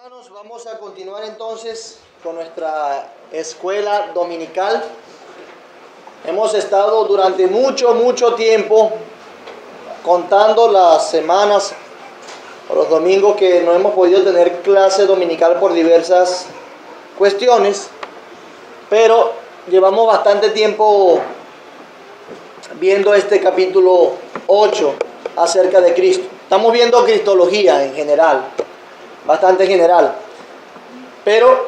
Hermanos, vamos a continuar entonces con nuestra escuela dominical. Hemos estado durante mucho tiempo contando las semanas o los domingos que no hemos podido tener clase dominical por diversas cuestiones, pero llevamos bastante tiempo viendo este capítulo 8 acerca de Cristo. Estamos viendo cristología en general, bastante general, pero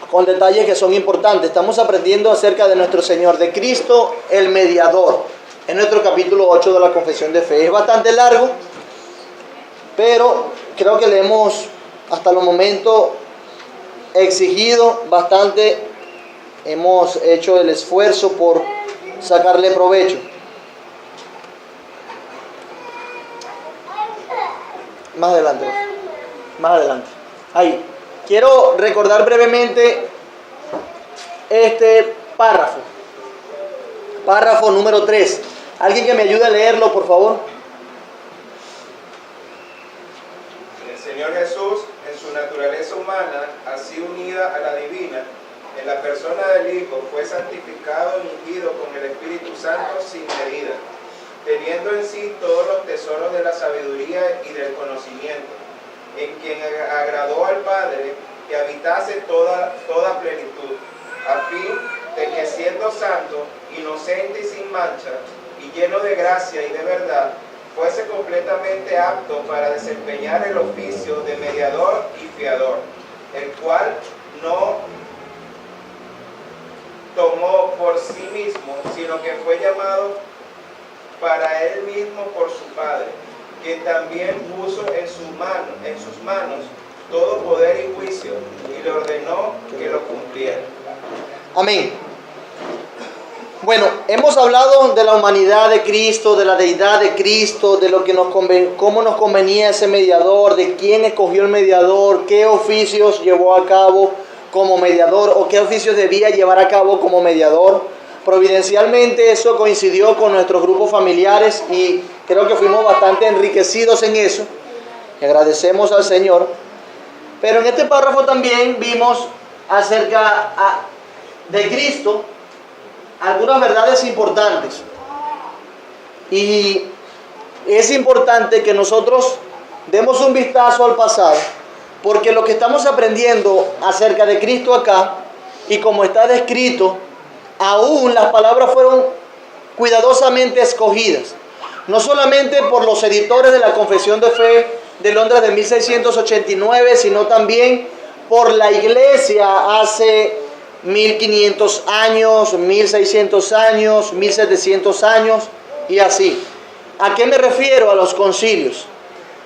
con detalles que son importantes. Estamos aprendiendo acerca de nuestro Señor, de Cristo, el mediador, en nuestro capítulo 8 de la Confesión de Fe. Es bastante largo, pero creo que le hemos, hasta el momento, exigido bastante. Hemos hecho el esfuerzo por sacarle provecho. Más adelante. Ahí. Quiero recordar brevemente este párrafo. Párrafo número 3. ¿Alguien que me ayude a leerlo, por favor? El Señor Jesús, en su naturaleza humana, así unida a la divina, en la persona del Hijo, fue santificado y ungido con el Espíritu Santo sin medida, teniendo en sí todos los tesoros de la sabiduría y del conocimiento, en quien agradó al Padre que habitase toda plenitud, a fin de que siendo santo, inocente y sin mancha, y lleno de gracia y de verdad, fuese completamente apto para desempeñar el oficio de mediador y fiador, el cual no tomó por sí mismo, sino que fue llamado para él mismo por su Padre, quien también puso en sus manos todo poder y juicio, y le ordenó que lo cumpliera. Amén. Bueno, hemos hablado de la humanidad de Cristo, de la deidad de Cristo, de lo que cómo nos convenía ese mediador, de quién escogió el mediador, qué oficios llevó a cabo como mediador o qué oficios debía llevar a cabo como mediador. Providencialmente eso coincidió con nuestros grupos familiares y creo que fuimos bastante enriquecidos en eso. Y agradecemos al Señor. Pero en este párrafo también vimos acerca de Cristo algunas verdades importantes. Y es importante que nosotros demos un vistazo al pasado, porque lo que estamos aprendiendo acerca de Cristo acá, y como está descrito, aún las palabras fueron cuidadosamente escogidas, no solamente por los editores de la Confesión de Fe de Londres de 1689, sino también por la Iglesia hace 1500 años, 1600 años, 1700 años y así. ¿A qué me refiero? A los concilios.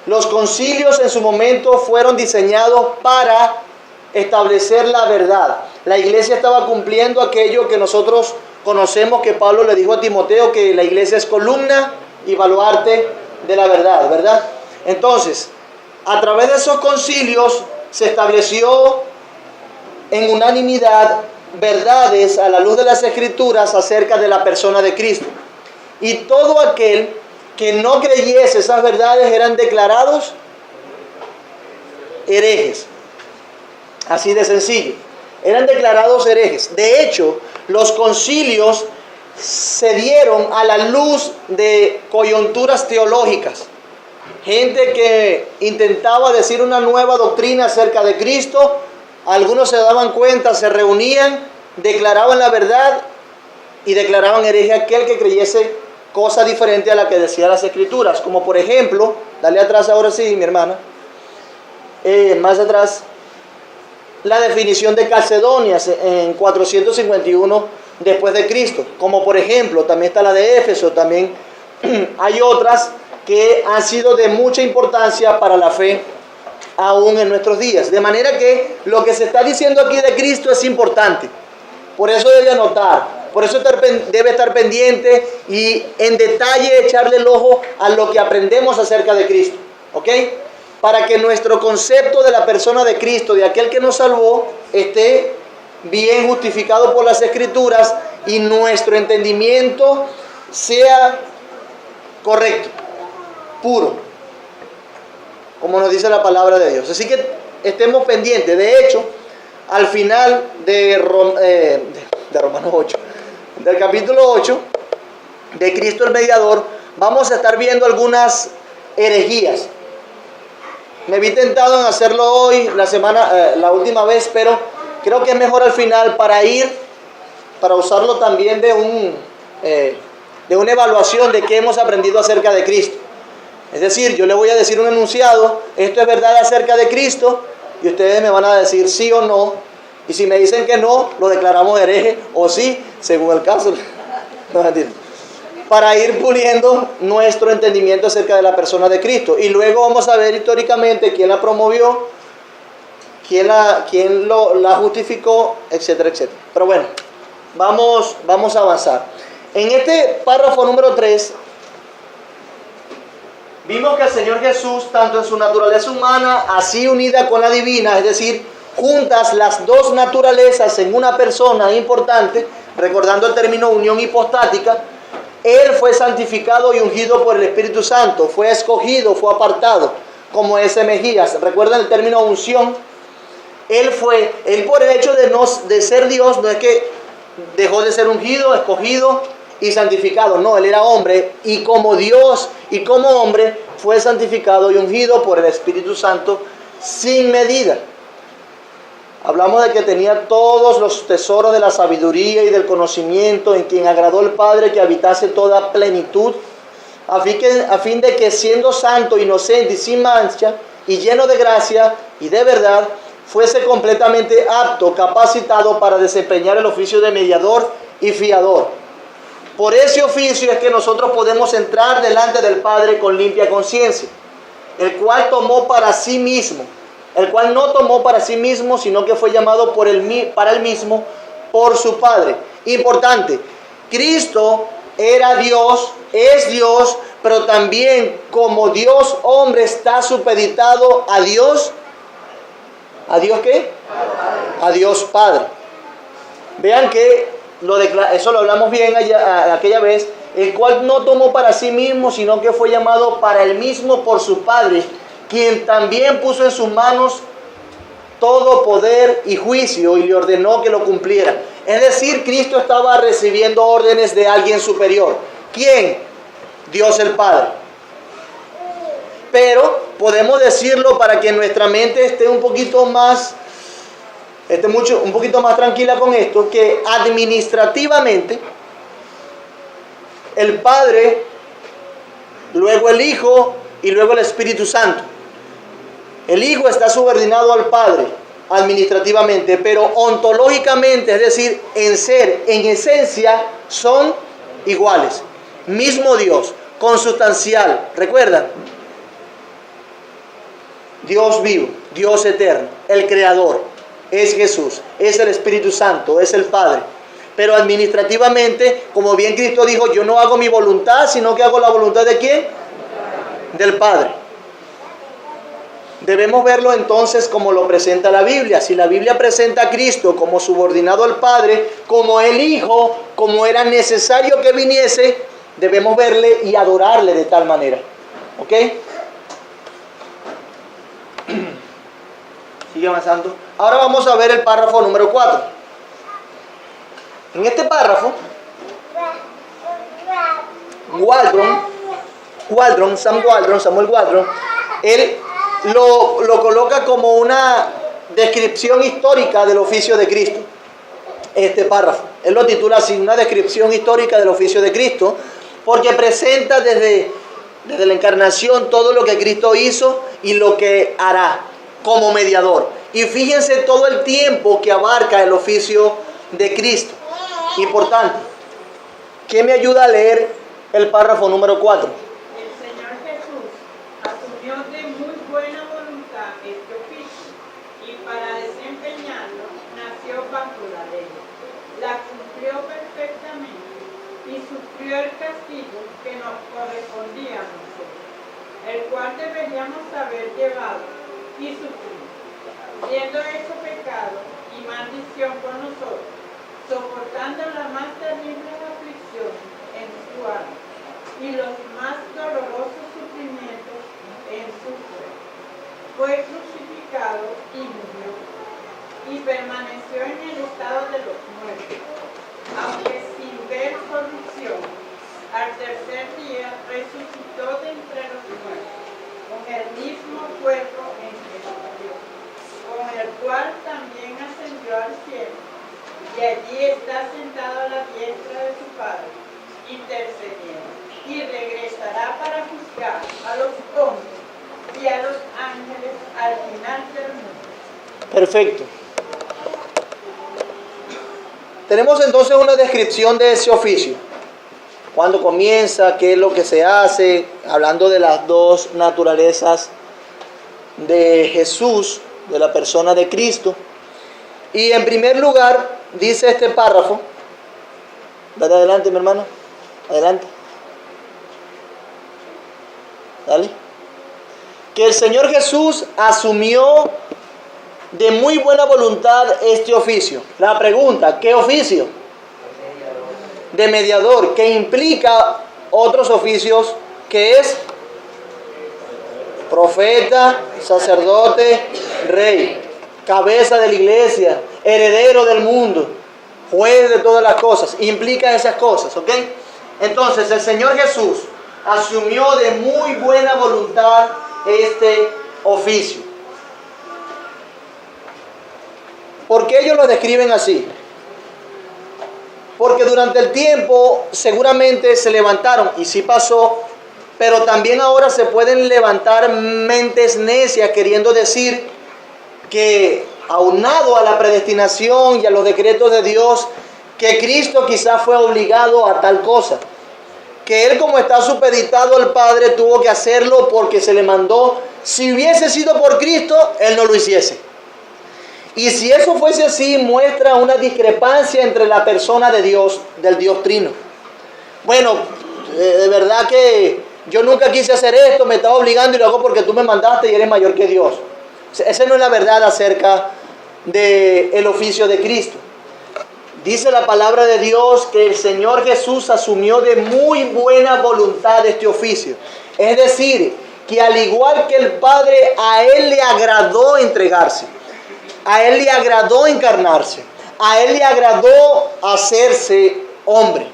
Los concilios en su momento fueron diseñados para establecer la verdad. La iglesia estaba cumpliendo aquello que nosotros conocemos, que Pablo le dijo a Timoteo, que la iglesia es columna y baluarte de la verdad, ¿verdad? Entonces, a través de esos concilios se estableció en unanimidad verdades a la luz de las Escrituras acerca de la persona de Cristo. Y todo aquel que no creyese esas verdades eran declarados herejes. Así de sencillo. Eran declarados herejes. De hecho, los concilios se dieron a la luz de coyunturas teológicas. Gente que intentaba decir una nueva doctrina acerca de Cristo, algunos se daban cuenta, se reunían, declaraban la verdad y declaraban hereje a aquel que creyese cosa diferente a la que decían las Escrituras. Como por ejemplo, dale atrás ahora sí, mi hermana, más atrás, la definición de Calcedonia en 451 después de Cristo. Como por ejemplo, también está la de Éfeso, también hay otras que han sido de mucha importancia para la fe aún en nuestros días. De manera que lo que se está diciendo aquí de Cristo es importante. Por eso debe anotar, por eso debe estar pendiente y en detalle echarle el ojo a lo que aprendemos acerca de Cristo. ¿Ok? Para que nuestro concepto de la persona de Cristo, de aquel que nos salvó, esté bien justificado por las Escrituras y nuestro entendimiento sea correcto, puro, como nos dice la palabra de Dios. Así que estemos pendientes. De hecho, al final de Romanos 8, del capítulo 8, de Cristo el Mediador, vamos a estar viendo algunas herejías. Me vi tentado en hacerlo hoy, la última vez, pero creo que es mejor al final para usarlo también de una evaluación de qué hemos aprendido acerca de Cristo. Es decir, yo le voy a decir un enunciado, esto es verdad acerca de Cristo, y ustedes me van a decir sí o no, y si me dicen que no, lo declaramos hereje, o sí, según el caso. No, mentira. Para ir puliendo nuestro entendimiento acerca de la persona de Cristo. Y luego vamos a ver históricamente quién la promovió, quién la justificó, etcétera, etcétera. Pero bueno, vamos a avanzar. En este párrafo número 3, vimos que el Señor Jesús, tanto en su naturaleza humana, así unida con la divina, es decir, juntas las dos naturalezas en una persona importante, recordando el término unión hipostática, Él fue santificado y ungido por el Espíritu Santo, fue escogido, fue apartado, como ese Mejías. ¿Recuerdan el término unción? Él por el hecho de ser Dios, no es que dejó de ser ungido, escogido y santificado. No, Él era hombre y como Dios y como hombre fue santificado y ungido por el Espíritu Santo sin medida. Hablamos de que tenía todos los tesoros de la sabiduría y del conocimiento, en quien agradó el Padre que habitase toda plenitud, a fin de que siendo santo, inocente y sin mancha, y lleno de gracia y de verdad, fuese completamente apto, capacitado para desempeñar el oficio de mediador y fiador. Por ese oficio es que nosotros podemos entrar delante del Padre con limpia conciencia, el cual no tomó para sí mismo, sino que fue llamado para él mismo por su Padre. Importante, Cristo era Dios, es Dios, pero también como Dios hombre está supeditado a Dios. ¿A Dios qué? A Dios Padre. Vean que eso lo hablamos bien aquella vez, el cual no tomó para sí mismo, sino que fue llamado para él mismo por su Padre, quien también puso en sus manos todo poder y juicio y le ordenó que lo cumpliera. Es decir, Cristo estaba recibiendo órdenes de alguien superior. ¿Quién? Dios el Padre. Pero podemos decirlo para que nuestra mente esté un poquito más tranquila con esto, que administrativamente el Padre, luego el Hijo y luego el Espíritu Santo. El Hijo está subordinado al Padre administrativamente, pero ontológicamente, es decir, en esencia, son iguales. Mismo Dios, consustancial. ¿Recuerdan? Dios vivo, Dios eterno, el Creador, es Jesús, es el Espíritu Santo, es el Padre. Pero administrativamente, como bien Cristo dijo, yo no hago mi voluntad, sino que hago la voluntad ¿de quién? Del Padre. Debemos verlo entonces como lo presenta la Biblia. Si la Biblia presenta a Cristo como subordinado al Padre, como el Hijo, como era necesario que viniese, debemos verle y adorarle de tal manera. ¿Ok? Sigue avanzando. Ahora vamos a ver el párrafo número 4. En este párrafo, Samuel Waldron, él lo coloca como una descripción histórica del oficio de Cristo. Este párrafo, él lo titula así, una descripción histórica del oficio de Cristo, porque presenta desde la encarnación todo lo que Cristo hizo y lo que hará como mediador. Y fíjense todo el tiempo que abarca el oficio de Cristo. Importante. ¿Qué me ayuda a leer el párrafo número 4? El Señor Jesús asumió de muy buena voluntad este oficio y para desempeñarlo nació bajo la ley. La cumplió perfectamente y sufrió el castigo que nos correspondía a nosotros, el cual deberíamos haber llevado y sufrido, siendo hecho pecado y maldición por nosotros, soportando las más terribles aflicciones en su alma y los más dolorosos sufrimientos en su cuerpo. Fue crucificado pecado y murió, y permaneció en el estado de los muertos, aunque sin ver corrupción. Al tercer día resucitó de entre los muertos, con el mismo cuerpo en que murió, con el cual también ascendió al cielo, y allí está sentado a la diestra de su Padre, intercediendo, y regresará para juzgar a los hombres y a los ángeles al final del mundo. Perfecto. Tenemos entonces una descripción de ese oficio. Cuándo comienza, qué es lo que se hace, hablando de las dos naturalezas de Jesús, de la persona de Cristo. Y en primer lugar, dice este párrafo, dale adelante mi hermano, adelante, dale, que el Señor Jesús asumió de muy buena voluntad este oficio. La pregunta, ¿qué oficio? De mediador, que implica otros oficios, que es profeta, sacerdote, rey, cabeza de la iglesia, heredero del mundo, juez de todas las cosas, implica esas cosas, ¿ok? Entonces el Señor Jesús asumió de muy buena voluntad este oficio. ¿Por qué ellos lo describen así? Porque durante el tiempo seguramente se levantaron, y sí pasó, pero también ahora se pueden levantar mentes necias queriendo decir que, aunado a la predestinación y a los decretos de Dios, que Cristo quizás fue obligado a tal cosa. Que Él, como está supeditado al Padre, tuvo que hacerlo porque se le mandó. Si hubiese sido por Cristo, Él no lo hiciese. Y si eso fuese así, muestra una discrepancia entre la persona de Dios, del Dios Trino. Bueno, de verdad que yo nunca quise hacer esto, me estaba obligando y lo hago porque tú me mandaste y eres mayor que Dios. Esa no es la verdad acerca del oficio de Cristo. Dice la palabra de Dios que el Señor Jesús asumió de muy buena voluntad este oficio. Es decir, que al igual que el Padre, a Él le agradó entregarse. A Él le agradó encarnarse. A Él le agradó hacerse hombre.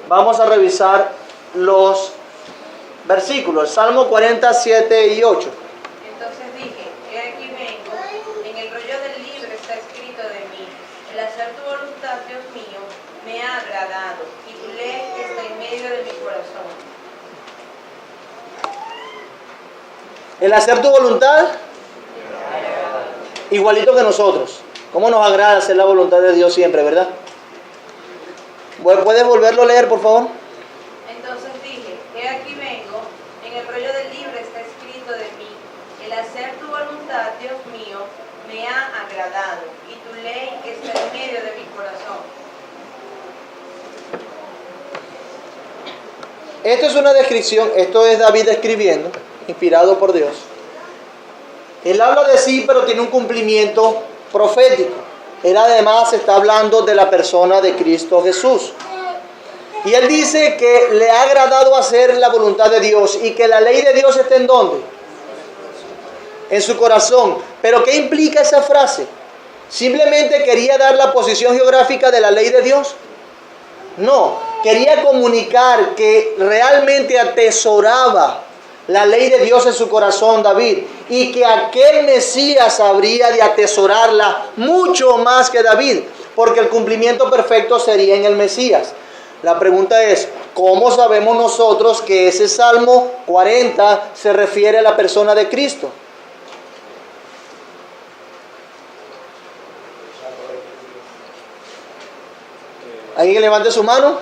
Vamos a revisar los versículos. Salmo 47 y 8. Entonces dije, he aquí vengo, en el rollo del libro está escrito de mí, el hacer tu voluntad, Dios mío, me ha agradado, y tu ley está en medio de mi corazón. El hacer tu voluntad, igualito que nosotros. ¿Cómo nos agrada hacer la voluntad de Dios siempre, verdad? ¿Puedes volverlo a leer, por favor? Entonces dije, he aquí vengo, en el rollo del libro está escrito de mí, el hacer tu voluntad, Dios mío, me ha agradado, y tu ley está en medio de mi corazón. Esto es una descripción, esto es David escribiendo, inspirado por Dios. Él habla de sí, pero tiene un cumplimiento profético. Él además está hablando de la persona de Cristo Jesús. Y él dice que le ha agradado hacer la voluntad de Dios y que la ley de Dios está ¿en dónde? En su corazón. ¿Pero qué implica esa frase? ¿Simplemente quería dar la posición geográfica de la ley de Dios? No, quería comunicar que realmente atesoraba la ley de Dios en su corazón, David, y que aquel Mesías habría de atesorarla mucho más que David, porque el cumplimiento perfecto sería en el Mesías. La pregunta es, ¿cómo sabemos nosotros que ese Salmo 40 se refiere a la persona de Cristo? ¿Alguien que levante su mano?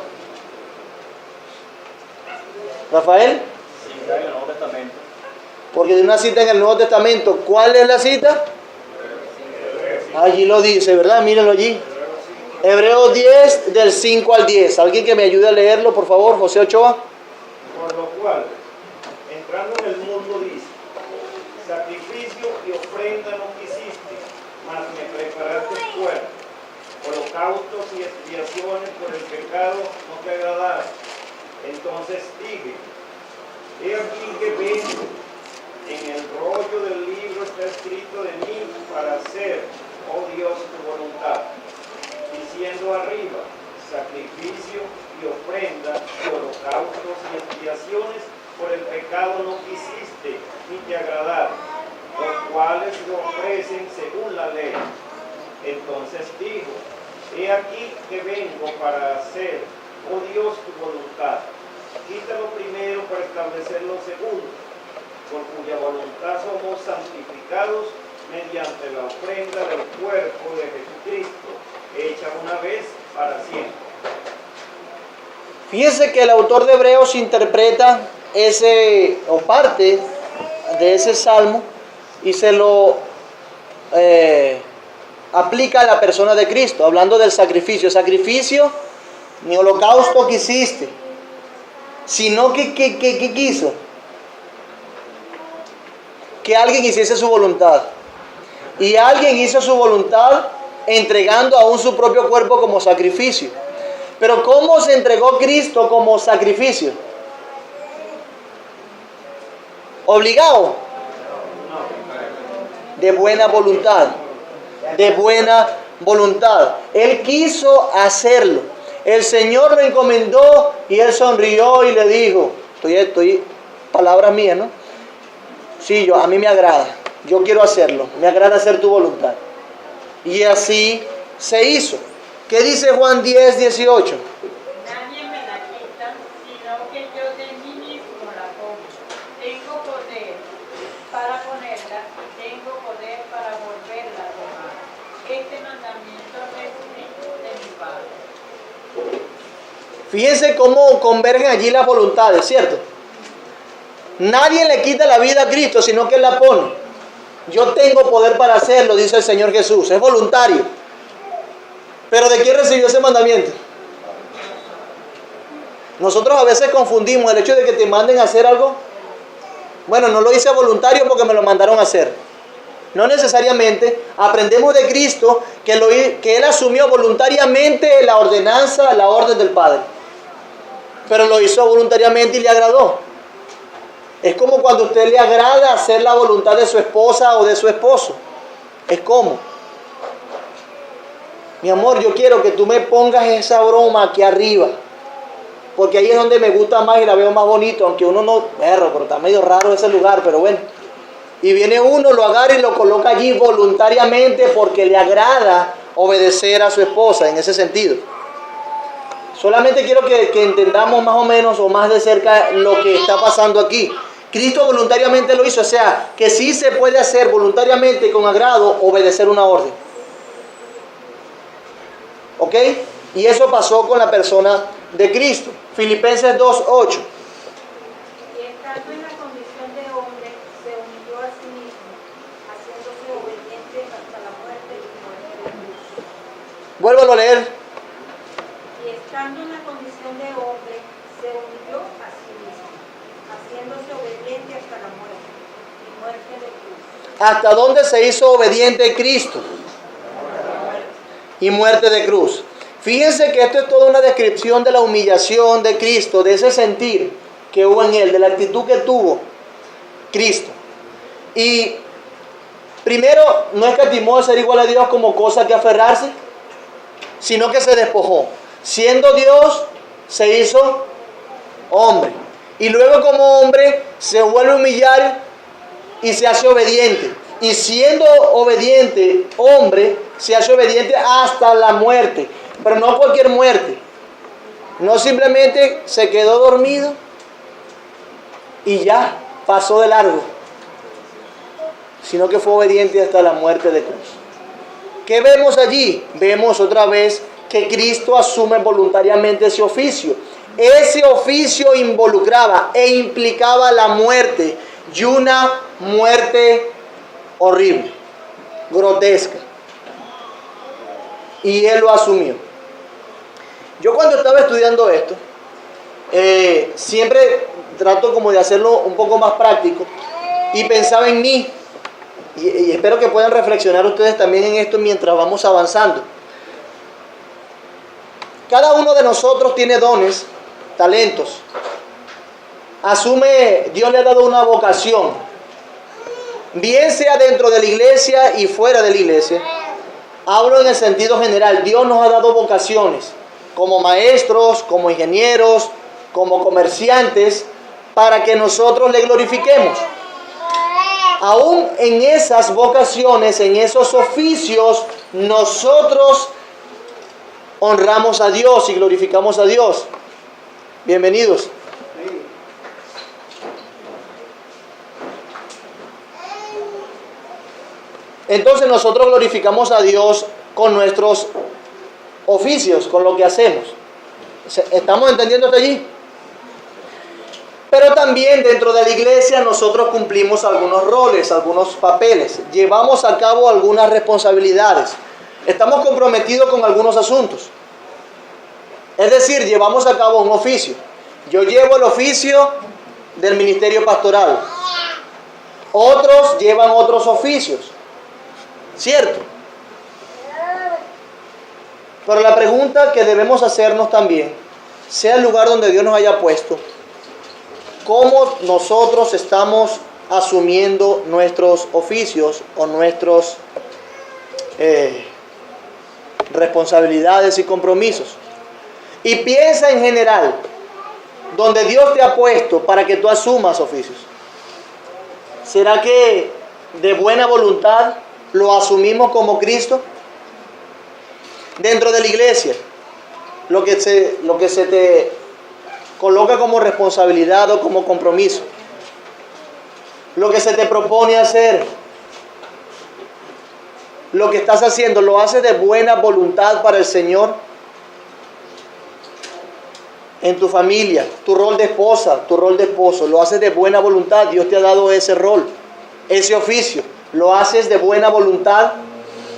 ¿Rafael? Cita en el Nuevo Testamento. Porque de una cita en el Nuevo Testamento, ¿cuál es la cita? Allí lo dice, ¿verdad? Mírenlo allí. Hebreos 10, del 5 al 10. ¿Alguien que me ayude a leerlo, por favor? José Ochoa. Por lo cual, entrando en el mundo dice, sacrificio y ofrenda no quisiste, mas me preparaste cuerpo. Holocaustos y expiaciones por el pecado no te agradaron. Entonces dije, he aquí que vengo, en el rollo del libro está escrito de mí para hacer, oh Dios, tu voluntad. Diciendo arriba, sacrificio y ofrenda y holocaustos y expiaciones por el pecado no quisiste ni te agradaron, los cuales lo ofrecen según la ley. Entonces dijo, he aquí que vengo para hacer, oh Dios, tu voluntad. Quita lo primero para establecer lo segundo, por cuya voluntad somos santificados mediante la ofrenda del cuerpo de Jesucristo, hecha una vez para siempre. Fíjense que el autor de Hebreos interpreta ese, o parte de ese salmo, y se lo aplica a la persona de Cristo, hablando del sacrificio. Sacrificio, ni holocausto quisiste, sino que quiso que alguien hiciese su voluntad. Y alguien hizo su voluntad entregando aún su propio cuerpo como sacrificio. Pero ¿cómo se entregó Cristo como sacrificio? ¿Obligado? De buena voluntad. De buena voluntad. Él quiso hacerlo. El Señor lo encomendó y él sonrió y le dijo, estoy palabras mías, ¿no? Sí, a mí me agrada, yo quiero hacerlo, me agrada hacer tu voluntad. Y así se hizo. ¿Qué dice Juan 10, 18? Nadie me la quita, sino que yo de mí mismo la pongo. Tengo poder para ponerla y tengo poder para volverla a tomar. Este mandamiento recibí de mi Padre. Fíjense cómo convergen allí las voluntades, ¿cierto? Nadie le quita la vida a Cristo, sino que Él la pone. Yo tengo poder para hacerlo, dice el Señor Jesús. Es voluntario. Pero ¿de quién recibió ese mandamiento? Nosotros a veces confundimos el hecho de que te manden a hacer algo. Bueno, no lo hice voluntario porque me lo mandaron a hacer. No necesariamente. Aprendemos de Cristo que Él asumió voluntariamente la ordenanza, la orden del Padre. Pero lo hizo voluntariamente y le agradó. Es como cuando a usted le agrada hacer la voluntad de su esposa o de su esposo. Es como, mi amor, yo quiero que tú me pongas esa broma aquí arriba, porque ahí es donde me gusta más y la veo más bonito, aunque uno no, pero está medio raro ese lugar, pero bueno. Y viene uno, lo agarra y lo coloca allí voluntariamente porque le agrada obedecer a su esposa en ese sentido. Solamente quiero que entendamos más o menos o más de cerca lo que está pasando aquí. Cristo voluntariamente lo hizo, o sea, que sí se puede hacer voluntariamente con agrado obedecer una orden. ¿Ok? Y eso pasó con la persona de Cristo. Filipenses 2:8. Y estando en la condición de hombre, se humilló a sí mismo, haciéndose obediente hasta la muerte y muerte de cruz. Vuélvalo a leer. Y estando en la condición de hombre, se humilló a sí mismo, haciéndose obediente hasta la muerte y muerte de cruz. ¿Hasta dónde se hizo obediente Cristo? Y muerte de cruz. Fíjense que esto es toda una descripción de la humillación de Cristo, de ese sentir que hubo en Él, de la actitud que tuvo Cristo. Y primero, no escatimó de ser igual a Dios como cosa que aferrarse, sino que se despojó. Siendo Dios, se hizo hombre. Y luego como hombre, se vuelve a humillar y se hace obediente. Y siendo obediente, hombre, se hace obediente hasta la muerte. Pero no cualquier muerte. No simplemente se quedó dormido y ya pasó de largo, sino que fue obediente hasta la muerte de cruz. ¿Qué vemos allí? Vemos otra vez que Cristo asume voluntariamente ese oficio. Ese oficio involucraba e implicaba la muerte, y una muerte horrible, grotesca. Y Él lo asumió. Yo cuando estaba estudiando esto, siempre trato como de hacerlo un poco más práctico y pensaba en mí. Y espero que puedan reflexionar ustedes también en esto mientras vamos avanzando. Cada uno de nosotros tiene dones, talentos. Asume, Dios le ha dado una vocación. bien sea dentro de la iglesia y fuera de la iglesia. Hablo en el sentido general. Dios nos ha dado vocaciones como maestros, como ingenieros, como comerciantes, para que nosotros le glorifiquemos. Aún en esas vocaciones, en esos oficios, nosotros honramos a Dios y glorificamos a Dios. Bienvenidos. Entonces nosotros glorificamos a Dios con nuestros oficios, con lo que hacemos. ¿Estamos entendiendo hasta allí? Pero también dentro de la iglesia nosotros cumplimos algunos roles, algunos papeles. Llevamos a cabo algunas responsabilidades. Estamos comprometidos con algunos asuntos. Es decir, llevamos a cabo un oficio. Yo llevo el oficio del ministerio pastoral. Otros llevan otros oficios. ¿Cierto? Pero la pregunta que debemos hacernos también, sea el lugar donde Dios nos haya puesto, ¿cómo nosotros estamos asumiendo nuestros oficios o nuestras responsabilidades y compromisos? Y piensa en general, donde Dios te ha puesto para que tú asumas oficios. ¿Será que de buena voluntad lo asumimos como Cristo? Dentro de la iglesia, lo que se te coloca como responsabilidad o como compromiso, lo que se te propone hacer, lo que estás haciendo, ¿lo haces de buena voluntad para el Señor? En tu familia, tu rol de esposa, tu rol de esposo, ¿lo haces de buena voluntad? Dios te ha dado ese rol, ese oficio. ¿Lo haces de buena voluntad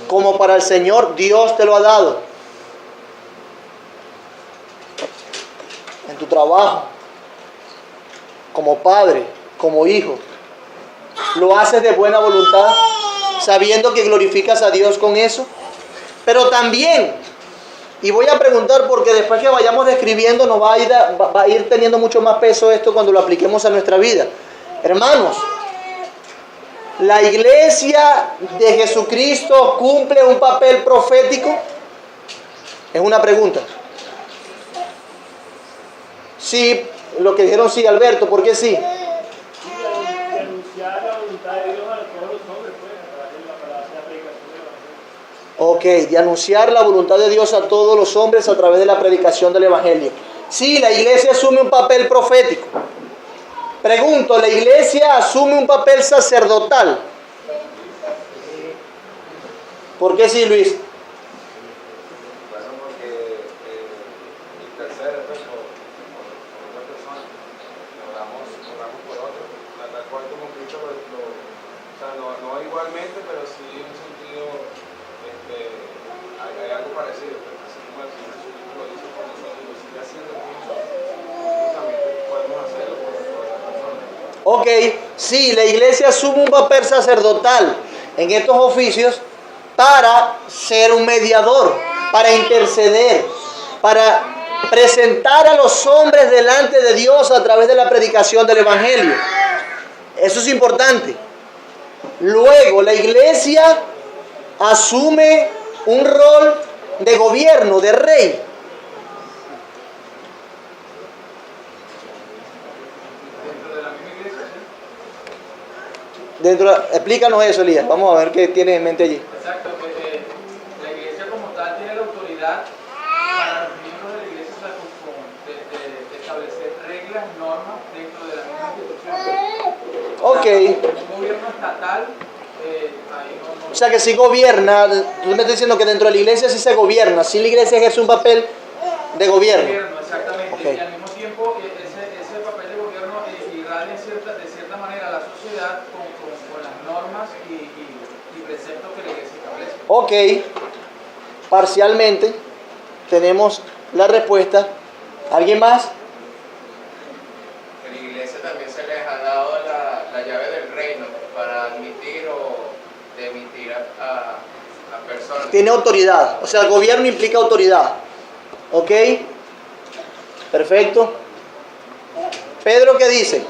como para el Señor? Dios te lo ha dado. En tu trabajo, como padre, como hijo, ¿lo haces de buena voluntad, sabiendo que glorificas a Dios con eso? Pero también, y voy a preguntar porque después que vayamos describiendo nos va a ir teniendo mucho más peso esto cuando lo apliquemos a nuestra vida. Hermanos, ¿la iglesia de Jesucristo cumple un papel profético? Es una pregunta. Sí, lo que dijeron sí, Alberto, ¿por qué sí? De anunciar la voluntad de Dios a todos los hombres, pues, a través de la predicación del Evangelio. Ok, de anunciar la voluntad de Dios a todos los hombres a través de la predicación del Evangelio. Sí, la iglesia asume un papel profético. Pregunto, ¿la iglesia asume un papel sacerdotal? ¿Por qué sí, Luis? Bueno, porque intercede pues, por otra persona, oramos por otro, tal cual como Cristo o sea, no igualmente, pero sí en un sentido, hay algo parecido, pues, así como el Señor Jesucristo lo hizo por nosotros, lo sigue haciendo por nosotros, también podemos hacerlo por otra persona. Ok, sí, la iglesia asume un papel sacerdotal en estos oficios para ser un mediador, para interceder, para presentar a los hombres delante de Dios a través de la predicación del Evangelio. Eso es importante. Luego, la iglesia asume un rol de gobierno, de rey. Explícanos eso, Elías. Vamos a ver qué tienes en mente allí. Exacto, la iglesia como tal tiene la autoridad para los miembros de la iglesia de establecer reglas, normas dentro de la misma institución. Ok. Un gobierno estatal, ahí no. O sea que si gobierna, tú me estás diciendo que dentro de la iglesia sí se gobierna, sí la iglesia ejerce un papel de gobierno. Exactamente, Okay. Y al mismo tiempo ese papel de gobierno irradia de cierta manera a la sociedad con las normas y preceptos que la iglesia establece. Ok, parcialmente tenemos la respuesta. ¿Alguien más? En la iglesia también se les ha dado la llave del reino para admitir o demitir a personas. Tiene autoridad, o sea, el gobierno implica autoridad. ¿Ok? Perfecto. Pedro, ¿qué dice?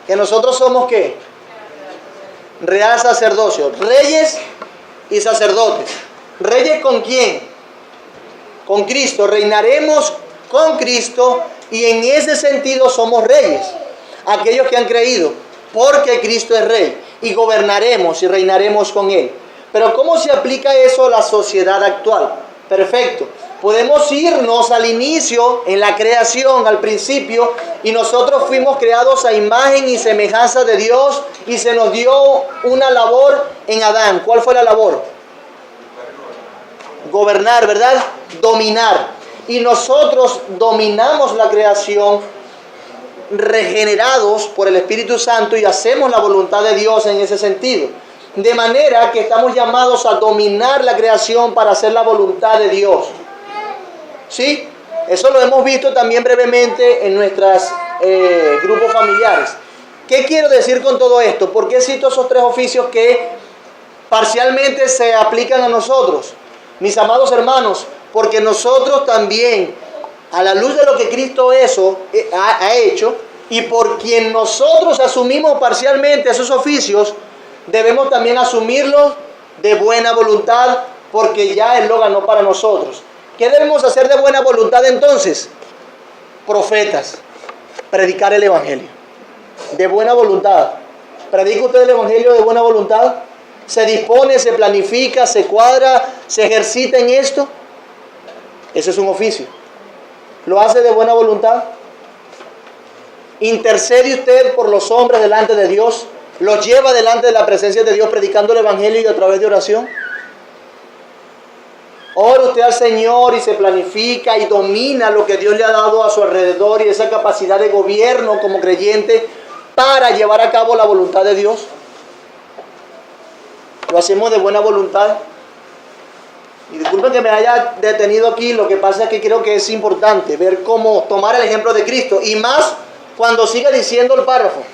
Que nosotros somos ¿qué? real sacerdocio, reyes y sacerdotes. ¿Reyes con quién? Con Cristo. Reinaremos con Cristo y en ese sentido somos reyes. Aquellos que han creído, porque Cristo es rey, y gobernaremos y reinaremos con Él. Pero ¿cómo se aplica eso a la sociedad actual? Perfecto. Podemos irnos al inicio, en la creación, al principio, y nosotros fuimos creados a imagen y semejanza de Dios, y se nos dio una labor en Adán. ¿Cuál fue la labor? Gobernar, ¿verdad? Dominar. Y nosotros dominamos la creación, regenerados por el Espíritu Santo, y hacemos la voluntad de Dios en ese sentido. De manera que estamos llamados a dominar la creación para hacer la voluntad de Dios. ¿Sí? Eso lo hemos visto también brevemente en nuestros grupos familiares. ¿Qué quiero decir con todo esto? ¿Por qué cito esos tres oficios que parcialmente se aplican a nosotros? Mis amados hermanos, porque nosotros también, a la luz de lo que Cristo ha hecho, y por quien nosotros asumimos parcialmente esos oficios, debemos también asumirlos de buena voluntad, porque ya Él lo ganó para nosotros. ¿Qué debemos hacer de buena voluntad entonces? Profetas, predicar el Evangelio. De buena voluntad. ¿Predica usted el Evangelio de buena voluntad? ¿Se dispone, se planifica, se cuadra, se ejercita en esto? Ese es un oficio. ¿Lo hace de buena voluntad? ¿Intercede usted por los hombres delante de Dios? ¿Los lleva delante de la presencia de Dios predicando el Evangelio y a través de oración? Ora usted al Señor y se planifica y domina lo que Dios le ha dado a su alrededor y esa capacidad de gobierno como creyente para llevar a cabo la voluntad de Dios. ¿Lo hacemos de buena voluntad? Y disculpen que me haya detenido aquí, lo que pasa es que creo que es importante ver cómo tomar el ejemplo de Cristo, y más cuando siga diciendo el párrafo.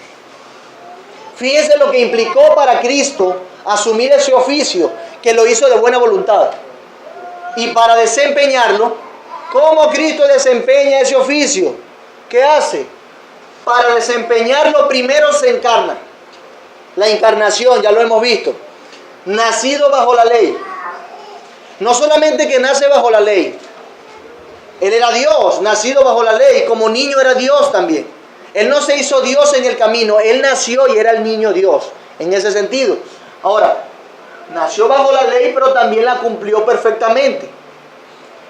Fíjense lo que implicó para Cristo asumir ese oficio, que lo hizo de buena voluntad. Y para desempeñarlo, ¿cómo Cristo desempeña ese oficio? ¿Qué hace? Para desempeñarlo primero se encarna. La encarnación, ya lo hemos visto. Nacido bajo la ley. No solamente que nace bajo la ley. Él era Dios, nacido bajo la ley. Como niño era Dios también. Él no se hizo Dios en el camino. Él nació y era el niño Dios. En ese sentido. Ahora, nació bajo la ley, pero también la cumplió perfectamente.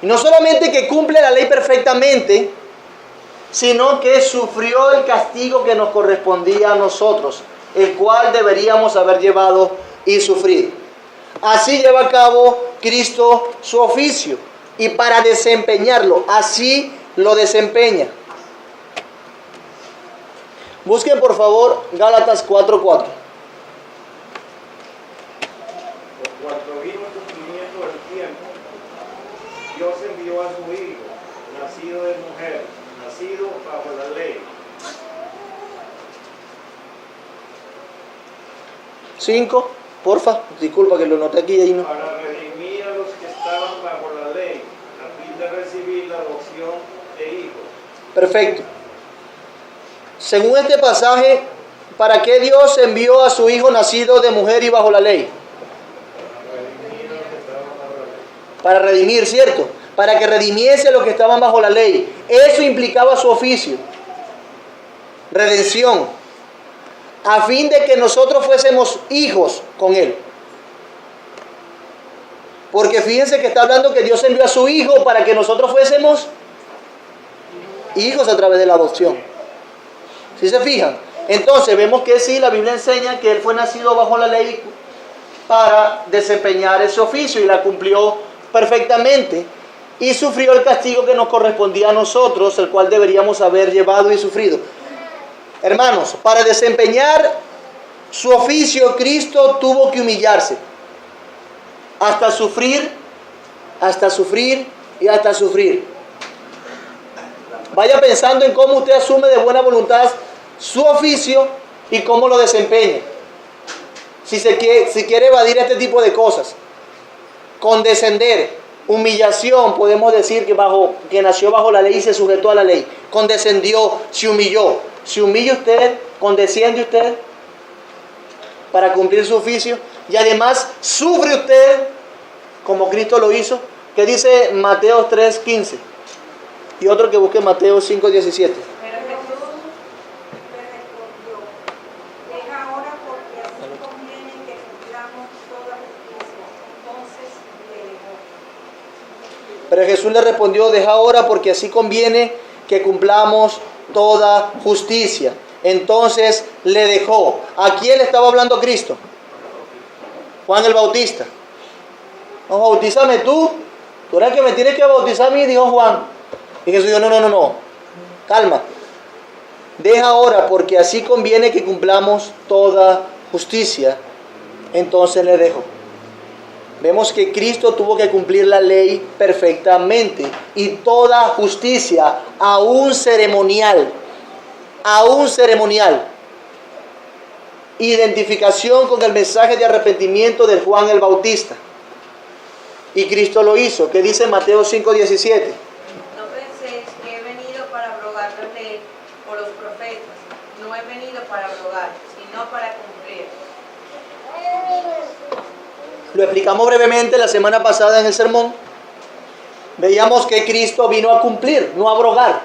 Y no solamente que cumple la ley perfectamente, sino que sufrió el castigo que nos correspondía a nosotros, el cual deberíamos haber llevado y sufrido. Así lleva a cabo Cristo su oficio, y para desempeñarlo, así lo desempeña. Busquen por favor Gálatas 4:4. Por cuanto vino el cumplimiento del tiempo, Dios envió a su Hijo, nacido de mujer, nacido bajo la ley. 5, porfa, disculpa que lo noté aquí y ahí no. Para redimir a los que estaban bajo la ley, a fin de recibir la adopción de hijos. Perfecto. Según este pasaje, ¿para qué Dios envió a su Hijo nacido de mujer y bajo la ley? Para redimir, ¿cierto? Para que redimiese a los que estaban bajo la ley. Eso implicaba su oficio. Redención. A fin de que nosotros fuésemos hijos con Él. Porque fíjense que está hablando que Dios envió a su Hijo para que nosotros fuésemos hijos a través de la adopción. ¿Sí se fijan? Entonces vemos que sí, la Biblia enseña que Él fue nacido bajo la ley para desempeñar ese oficio y la cumplió perfectamente y sufrió el castigo que nos correspondía a nosotros, el cual deberíamos haber llevado y sufrido. Hermanos, para desempeñar su oficio, Cristo tuvo que humillarse hasta sufrir y hasta sufrir. Vaya pensando en cómo usted asume de buena voluntad su oficio y cómo lo desempeña. Si quiere evadir este tipo de cosas, condescender, humillación, podemos decir que nació bajo la ley y se sujetó a la ley. Condescendió, se humilló. ¿Se humilla usted? ¿Condesciende usted? para cumplir su oficio. Y además sufre usted como Cristo lo hizo. ¿Qué dice Mateo 3:15? Y otro que busque Mateo 5:17. Pero Jesús Le respondió, deja ahora porque así conviene que cumplamos toda justicia. Entonces le dejó. Pero Jesús le respondió, deja ahora porque así conviene que cumplamos toda justicia. Entonces le dejó. ¿A quién le estaba hablando Cristo? Juan el Bautista. No, bautízame tú. Tú eres el que me tienes que bautizar a mí, dijo Juan. Y Jesús dijo, no. Calma. Deja ahora porque así conviene que cumplamos toda justicia. Entonces le dejó. Vemos que Cristo tuvo que cumplir la ley perfectamente y toda justicia, aún ceremonial. Identificación con el mensaje de arrepentimiento de Juan el Bautista. Y Cristo lo hizo. ¿Qué dice Mateo 5:17? no penséis que he venido para abrogar la ley o los profetas. No he venido para abrogar, sino para cumplir. Lo explicamos brevemente la semana pasada en el sermón. Veíamos que Cristo vino a cumplir, no a abrogar.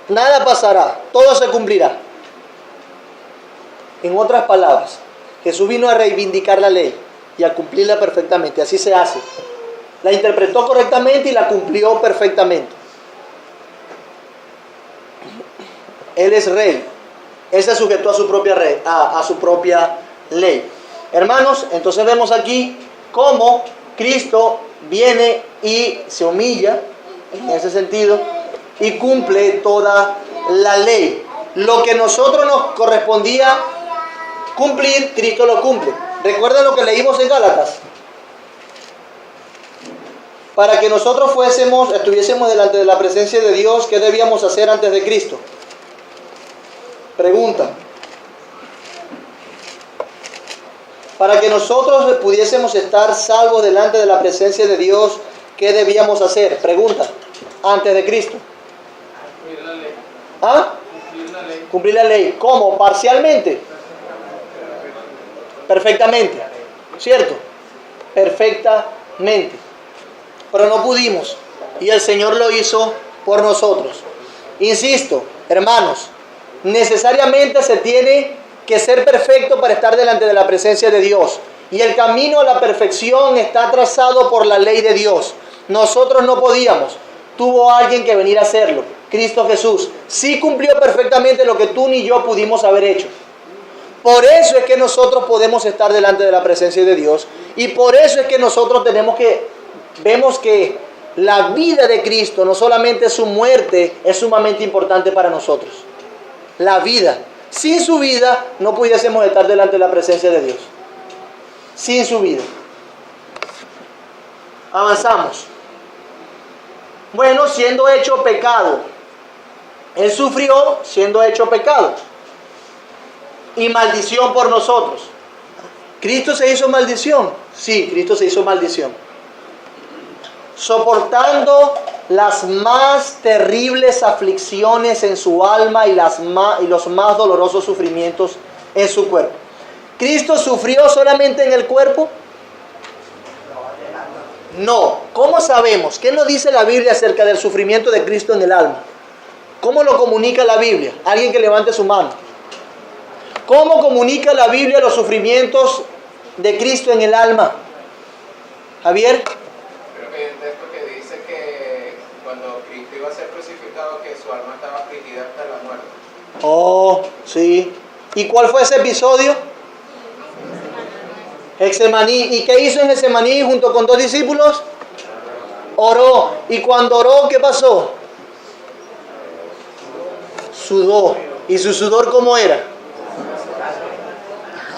Nada pasará, todo se cumplirá. En otras palabras, Jesús vino a reivindicar la ley y a cumplirla perfectamente. Así se hace. La interpretó correctamente y la cumplió perfectamente. Él es rey. Él se sujetó a su propia ley. Hermanos, entonces vemos aquí cómo Cristo viene y se humilla, en ese sentido, y cumple toda la ley. Lo que a nosotros nos correspondía cumplir, Cristo lo cumple. ¿Recuerdan lo que leímos en Gálatas? Para que nosotros estuviésemos delante de la presencia de Dios, ¿qué debíamos hacer antes de Cristo? Pregunta. Para que nosotros pudiésemos estar salvos delante de la presencia de Dios, ¿qué debíamos hacer? Pregunta. Antes de Cristo. Cumplir la ley. ¿Ah? Cumplir la ley. Cumplir la ley. ¿Cómo? ¿Parcialmente? Perfectamente. ¿Cierto? Perfectamente. Pero no pudimos. Y el Señor lo hizo por nosotros. Insisto, hermanos, necesariamente se tiene que ser perfecto para estar delante de la presencia de Dios. Y el camino a la perfección está trazado por la ley de Dios. Nosotros no podíamos. Tuvo alguien que venir a hacerlo. Cristo Jesús. Sí cumplió perfectamente lo que tú ni yo pudimos haber hecho. Por eso es que nosotros podemos estar delante de la presencia de Dios. Y por eso es que nosotros vemos que la vida de Cristo, no solamente su muerte, es sumamente importante para nosotros. La vida. Sin su vida no pudiésemos estar delante de la presencia de Dios. Sin su vida. Avanzamos. Bueno, siendo hecho pecado. Él sufrió siendo hecho pecado. Y maldición por nosotros. ¿Cristo se hizo maldición? Sí, Cristo se hizo maldición. Soportando las más terribles aflicciones en su alma y los más dolorosos sufrimientos en su cuerpo. ¿Cristo sufrió solamente en el cuerpo? No. ¿Cómo sabemos? ¿Qué nos dice la Biblia acerca del sufrimiento de Cristo en el alma? ¿Cómo lo comunica la Biblia? Alguien que levante su mano. ¿Cómo comunica la Biblia los sufrimientos de Cristo en el alma? Javier. Creo que hay un texto que dice que cuando Cristo iba a ser crucificado, que su alma estaba afligida hasta la muerte. Oh, sí. ¿Y cuál fue ese episodio? Getsemaní. ¿Y qué hizo en Getsemaní junto con 2 discípulos? Oró. ¿Y cuando oró, qué pasó? Sudó. ¿Y su sudor cómo era?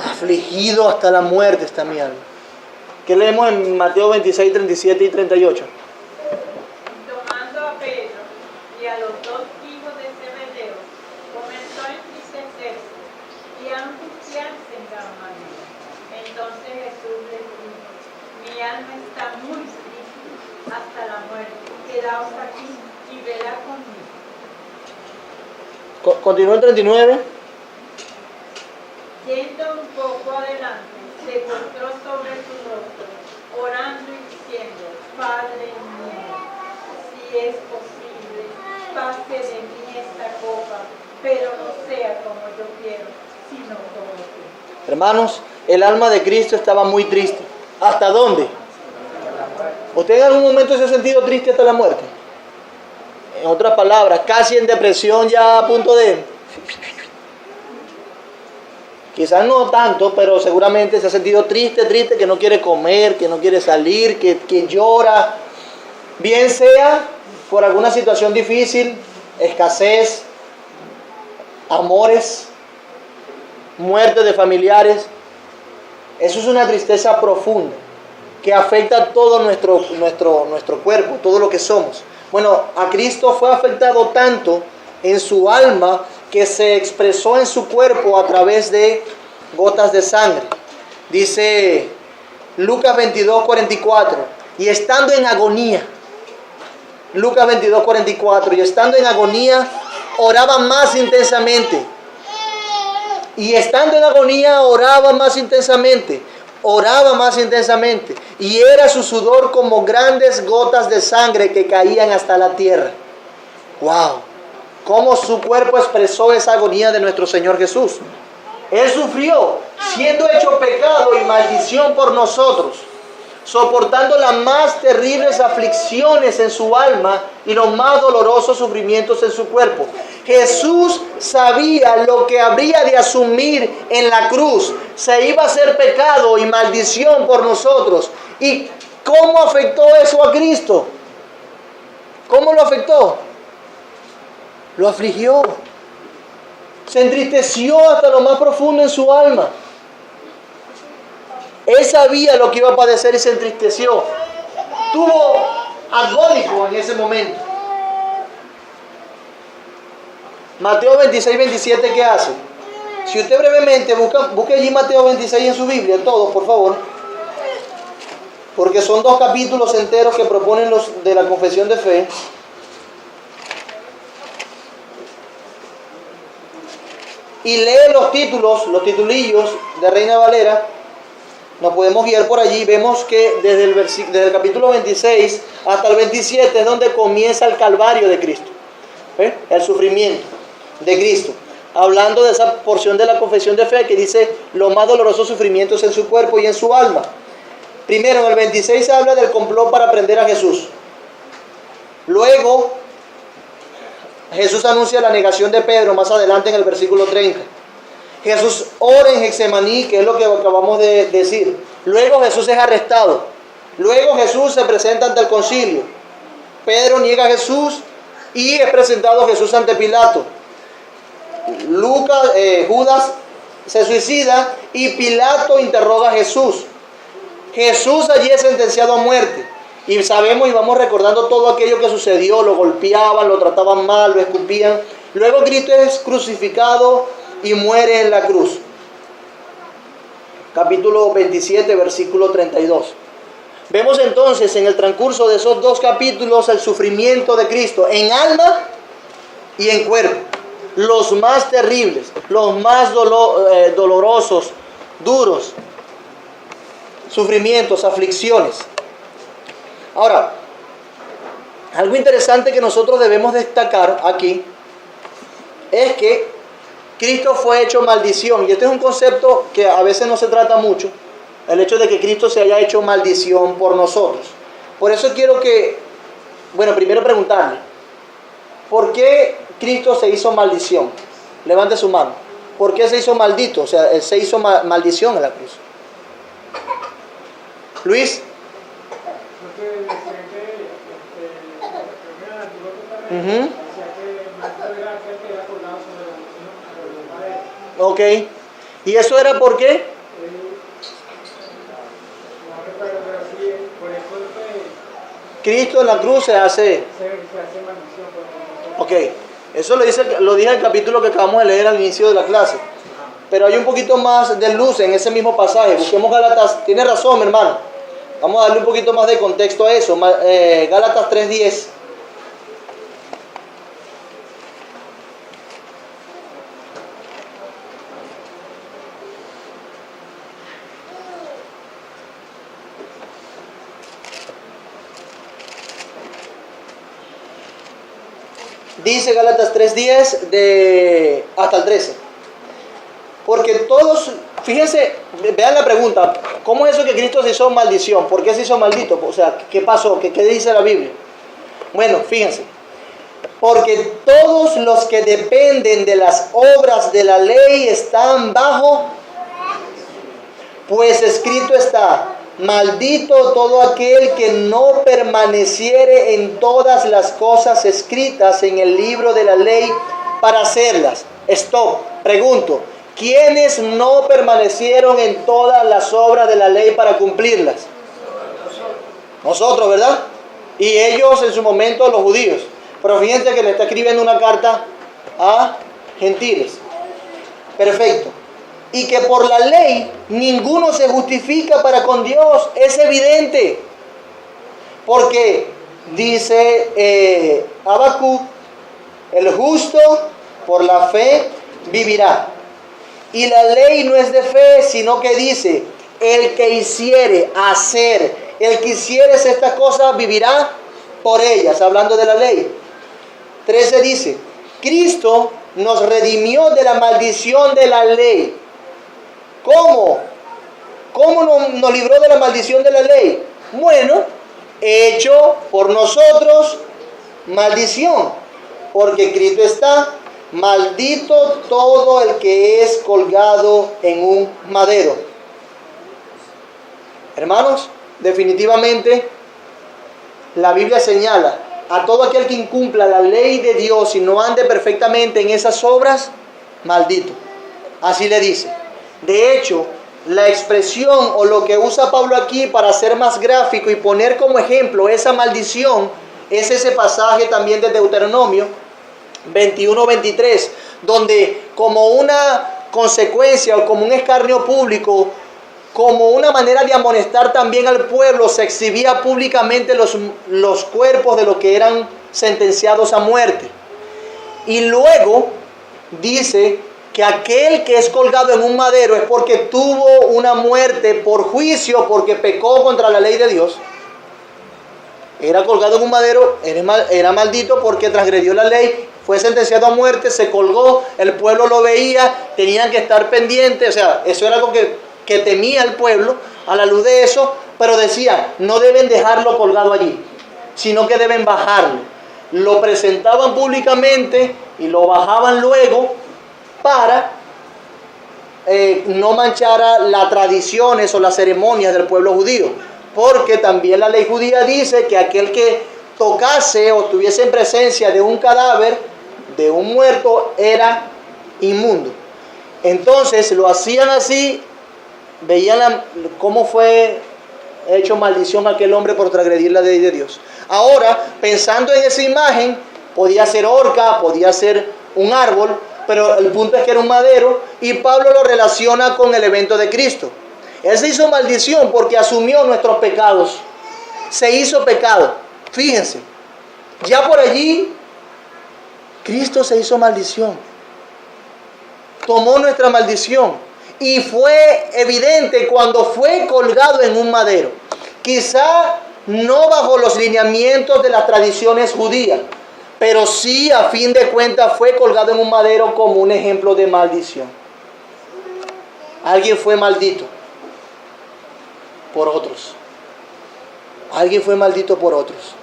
Afligido hasta la muerte está mi alma. ¿Qué leemos en Mateo 26, 37 y 38? Tomando a Pedro y a los 2 hijos de Zebedeo, comenzó a entristecerse y a angustiarse en gran manera. Entonces Jesús les dijo: mi alma está muy triste hasta la muerte. Quedaos aquí y velad conmigo. Continúa el 39. Yendo un poco adelante, se postró sobre su rostro, orando y diciendo: Padre mío, si es posible, pase de mí esta copa, pero no sea como yo quiero, sino como tú. Hermanos, el alma de Cristo estaba muy triste. ¿Hasta dónde? ¿Usted en algún momento se ha sentido triste hasta la muerte? En otras palabras, casi en depresión, ya a punto de... Quizás no tanto, pero seguramente se ha sentido triste, que no quiere comer, que no quiere salir, que llora. Bien sea por alguna situación difícil, escasez, amores, muerte de familiares. Eso es una tristeza profunda que afecta todo nuestro cuerpo, todo lo que somos. Bueno, a Cristo fue afectado tanto en su alma que se expresó en su cuerpo a través de gotas de sangre. Dice Lucas 22:44, y estando en agonía, Lucas 22:44, y estando en agonía, oraba más intensamente. Y estando en agonía, oraba más intensamente. Y era su sudor como grandes gotas de sangre que caían hasta la tierra. ¡Wow! Cómo su cuerpo expresó esa agonía de nuestro Señor Jesús. Él sufrió, siendo hecho pecado y maldición por nosotros, soportando las más terribles aflicciones en su alma y los más dolorosos sufrimientos en su cuerpo. Jesús sabía lo que habría de asumir en la cruz. Se iba a hacer pecado y maldición por nosotros. ¿Y cómo afectó eso a Cristo? ¿Cómo lo afectó? Lo afligió. Se entristeció hasta lo más profundo en su alma. Él sabía lo que iba a padecer y se entristeció. Tuvo agónico en ese momento. Mateo 26:27, ¿qué hace? Si usted brevemente busque allí Mateo 26 en su Biblia, todos, por favor. Porque son 2 capítulos enteros que proponen los de la confesión de fe. Y lee los títulos, los titulillos de Reina Valera. Nos podemos guiar por allí. Vemos que desde el capítulo 26 hasta el 27 es donde comienza el calvario de Cristo. El sufrimiento de Cristo. Hablando de esa porción de la confesión de fe que dice los más dolorosos sufrimientos en su cuerpo y en su alma. Primero, en el 26 se habla del complot para prender a Jesús. Luego, Jesús anuncia la negación de Pedro más adelante en el versículo 30. Jesús ora en Getsemaní, que es lo que acabamos de decir. Luego Jesús es arrestado. Luego Jesús se presenta ante el concilio. Pedro niega a Jesús y es presentado Jesús ante Pilato. Judas se suicida y Pilato interroga a Jesús. Jesús allí es sentenciado a muerte. Y sabemos y vamos recordando todo aquello que sucedió. Lo golpeaban, lo trataban mal, lo escupían. Luego Cristo es crucificado y muere en la cruz. Capítulo 27, versículo 32. Vemos entonces en el transcurso de esos 2 capítulos el sufrimiento de Cristo en alma y en cuerpo. Los más terribles, los más dolorosos, duros, sufrimientos, aflicciones. Ahora, algo interesante que nosotros debemos destacar aquí es que Cristo fue hecho maldición. Y este es un concepto que a veces no se trata mucho. El hecho de que Cristo se haya hecho maldición por nosotros. Por eso quiero primero preguntarle, ¿por qué Cristo se hizo maldición? Levante su mano. ¿Por qué se hizo maldito? O sea, se hizo maldición en la cruz. Luis. Porque decía que el Antiguo Testamento decía que Marta era aquel que era colgado sobre la madera. Ok. ¿Y eso era por qué? No recuerdo, pero sí, por eso es que Cristo en la cruz se hace... se hace maldición. Ok. Eso lo dije en el capítulo que acabamos de leer al inicio de la clase. Pero hay un poquito más de luz en ese mismo pasaje. Busquemos Gálatas. Tiene razón, mi hermano. Vamos a darle un poquito más de contexto a eso. Gálatas 3:10. Dice Gálatas 3:10 hasta el 13. Porque todos, fíjense, vean la pregunta, ¿cómo es eso que Cristo se hizo maldición? ¿Por qué se hizo maldito? O sea, ¿qué pasó? ¿Qué dice la Biblia? Bueno, fíjense, porque todos los que dependen de las obras de la ley están bajo, pues escrito está, maldito todo aquel que no permaneciere en todas las cosas escritas en el libro de la ley para hacerlas. Stop, pregunto, ¿quiénes no permanecieron en todas las obras de la ley para cumplirlas? Nosotros, ¿verdad? Y ellos en su momento, los judíos. Pero fíjense que le está escribiendo una carta a gentiles. Perfecto. Y que por la ley ninguno se justifica para con Dios. Es evidente. Porque dice Habacuc, el justo por la fe vivirá. Y la ley no es de fe, sino que dice, el que hiciere hacer, el que hiciere estas cosas vivirá por ellas, hablando de la ley. 13 dice, Cristo nos redimió de la maldición de la ley. ¿Cómo? ¿Cómo nos libró de la maldición de la ley? Bueno, hecho por nosotros maldición, porque Cristo está, maldito todo el que es colgado en un madero. Hermanos, definitivamente la Biblia señala a todo aquel que incumpla la ley de Dios y no ande perfectamente en esas obras, maldito. Así le dice. De hecho, la expresión o lo que usa Pablo aquí para ser más gráfico y poner como ejemplo esa maldición es ese pasaje también de Deuteronomio 21-23, donde como una consecuencia o como un escarnio público, como una manera de amonestar también al pueblo, se exhibía públicamente los cuerpos de los que eran sentenciados a muerte. Y luego dice que aquel que es colgado en un madero es porque tuvo una muerte por juicio, porque pecó contra la ley de Dios. Era colgado en un madero, era maldito porque transgredió la ley, fue sentenciado a muerte, se colgó, el pueblo lo veía, tenían que estar pendientes, o sea, eso era algo que temía el pueblo a la luz de eso, pero decía, no deben dejarlo colgado allí, sino que deben bajarlo. Lo presentaban públicamente y lo bajaban luego para no manchara las tradiciones o las ceremonias del pueblo judío, porque también la ley judía dice que aquel que tocase o estuviese en presencia de un cadáver, de un muerto, era inmundo. Entonces lo hacían así, veían cómo fue hecho maldición a aquel hombre por transgredir la ley de Dios. Ahora, pensando en esa imagen, podía ser horca, podía ser un árbol, pero el punto es que era un madero, y Pablo lo relaciona con el evento de Cristo. Él se hizo maldición porque asumió nuestros pecados. Se hizo pecado. Fíjense, ya por allí, Cristo se hizo maldición. Tomó nuestra maldición. Y fue evidente cuando fue colgado en un madero. Quizá no bajo los lineamientos de las tradiciones judías, pero sí, a fin de cuentas, fue colgado en un madero como un ejemplo de maldición. Alguien fue maldito por otros. Alguien fue maldito por otros.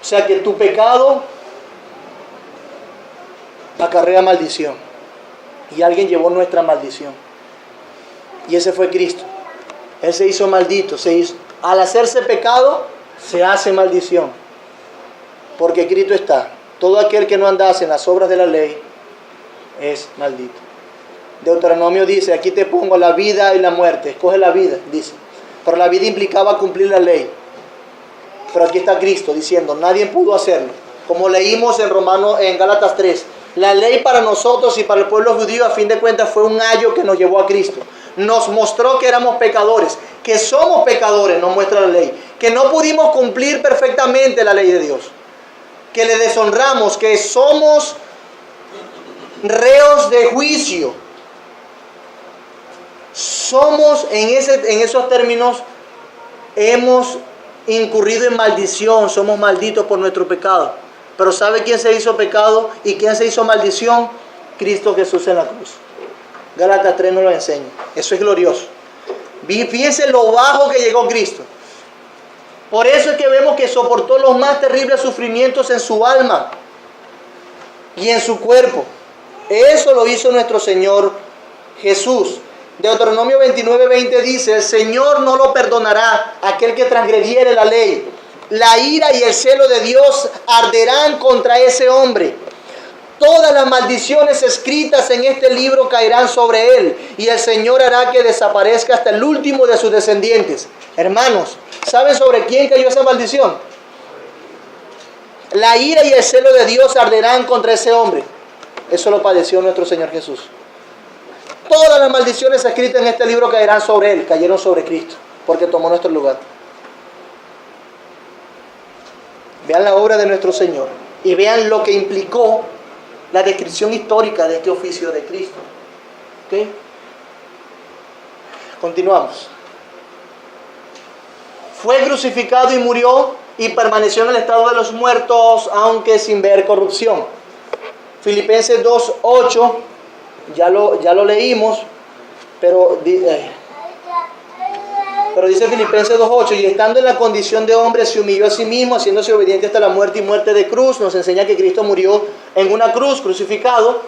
O sea que tu pecado acarrea maldición. Y alguien llevó nuestra maldición. Y ese fue Cristo. Él se hizo maldito. Al hacerse pecado, se hace maldición. Porque Cristo está. Todo aquel que no andase en las obras de la ley es maldito. Deuteronomio dice, aquí te pongo la vida y la muerte. Escoge la vida, dice. Pero la vida implicaba cumplir la ley. Pero aquí está Cristo diciendo, nadie pudo hacerlo. Como leímos en Gálatas 3. La ley para nosotros y para el pueblo judío, a fin de cuentas, fue un ayo que nos llevó a Cristo. Nos mostró que éramos pecadores, que somos pecadores, nos muestra la ley. Que no pudimos cumplir perfectamente la ley de Dios. Que le deshonramos, que somos reos de juicio. Somos, en esos términos, hemos incurrido en maldición, somos malditos por nuestro pecado. Pero ¿sabe quién se hizo pecado y quién se hizo maldición? Cristo Jesús en la cruz. Gálatas 3 nos lo enseña. Eso es glorioso. Fíjense lo bajo que llegó Cristo. Por eso es que vemos que soportó los más terribles sufrimientos en su alma y en su cuerpo. Eso lo hizo nuestro Señor Jesús. Deuteronomio 29:20 dice: el Señor no lo perdonará aquel que transgrediere la ley. La ira y el celo de Dios arderán contra ese hombre. Todas las maldiciones escritas en este libro caerán sobre él, y el Señor hará que desaparezca hasta el último de sus descendientes. Hermanos, ¿saben sobre quién cayó esa maldición? La ira y el celo de Dios arderán contra ese hombre. Eso lo padeció nuestro Señor Jesús. Todas las maldiciones escritas en este libro caerán sobre él, cayeron sobre Cristo, porque tomó nuestro lugar. Vean la obra de nuestro Señor y vean lo que implicó la descripción histórica de este oficio de Cristo. ¿Ok? Continuamos. Fue crucificado y murió y permaneció en el estado de los muertos, aunque sin ver corrupción. Filipenses 2:8, ya lo leímos, pero dice Filipenses 2:8, y estando en la condición de hombre se humilló a sí mismo, haciéndose obediente hasta la muerte y muerte de cruz. Nos enseña que Cristo murió en una cruz, crucificado.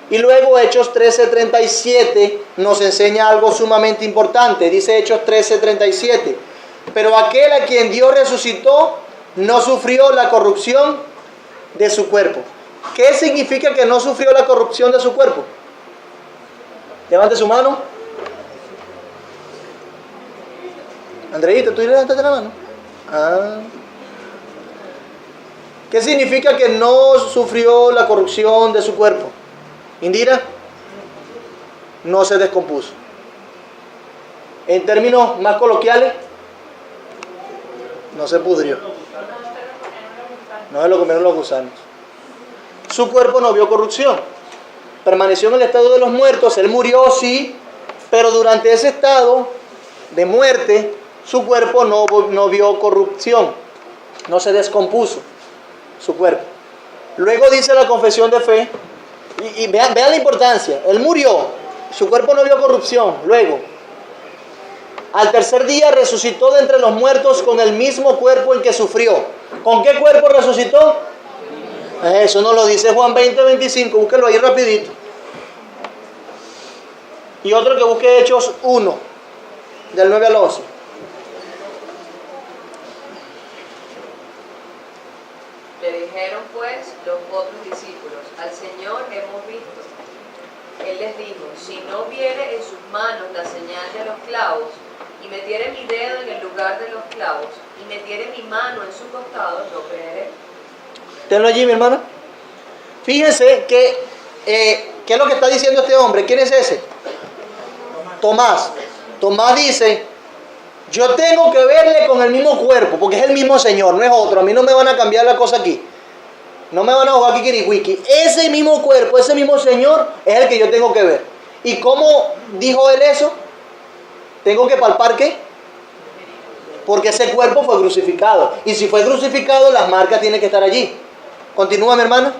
Y luego Hechos 13:37 nos enseña algo sumamente importante. Dice Hechos 13:37, pero aquel a quien Dios resucitó no sufrió la corrupción de su cuerpo. ¿Qué significa que no sufrió la corrupción de su cuerpo? Levante su mano. Andreita, ¿tú levantaste la mano? ¿Qué significa que no sufrió la corrupción de su cuerpo? Indira, no se descompuso. En términos más coloquiales, no se pudrió. No se lo comieron los gusanos. Su cuerpo no vio corrupción. Permaneció en el estado de los muertos. Él murió, sí, pero durante ese estado de muerte, su cuerpo no vio corrupción. No se descompuso su cuerpo. Luego dice la confesión de fe, y vean la importancia. Él murió, su cuerpo no vio corrupción. Luego, al tercer día resucitó de entre los muertos con el mismo cuerpo en que sufrió. ¿Con qué cuerpo resucitó? Eso nos lo dice Juan 20:25. Búsquelo ahí rapidito. Y otro que busque Hechos 1, del 9 al 11. Le dijeron pues los otros discípulos: al Señor hemos visto. Él les dijo: si no viere en sus manos la señal de los clavos, y metiere mi dedo en el lugar de los clavos, y metiere mi mano en su costado, no creeré. Tenlo allí, mi hermana. Fíjense que ¿qué es lo que está diciendo este hombre? ¿Quién es ese? Tomás. Tomás dice: yo tengo que verle con el mismo cuerpo, porque es el mismo Señor, no es otro. A mí no me van a cambiar la cosa aquí. No me van a jugar kikiriwiki. Ese mismo cuerpo, ese mismo Señor es el que yo tengo que ver. ¿Y cómo dijo él eso? ¿Tengo que palpar qué? Porque ese cuerpo fue crucificado. Y si fue crucificado, las marcas tienen que estar allí. Continúa, mi hermana.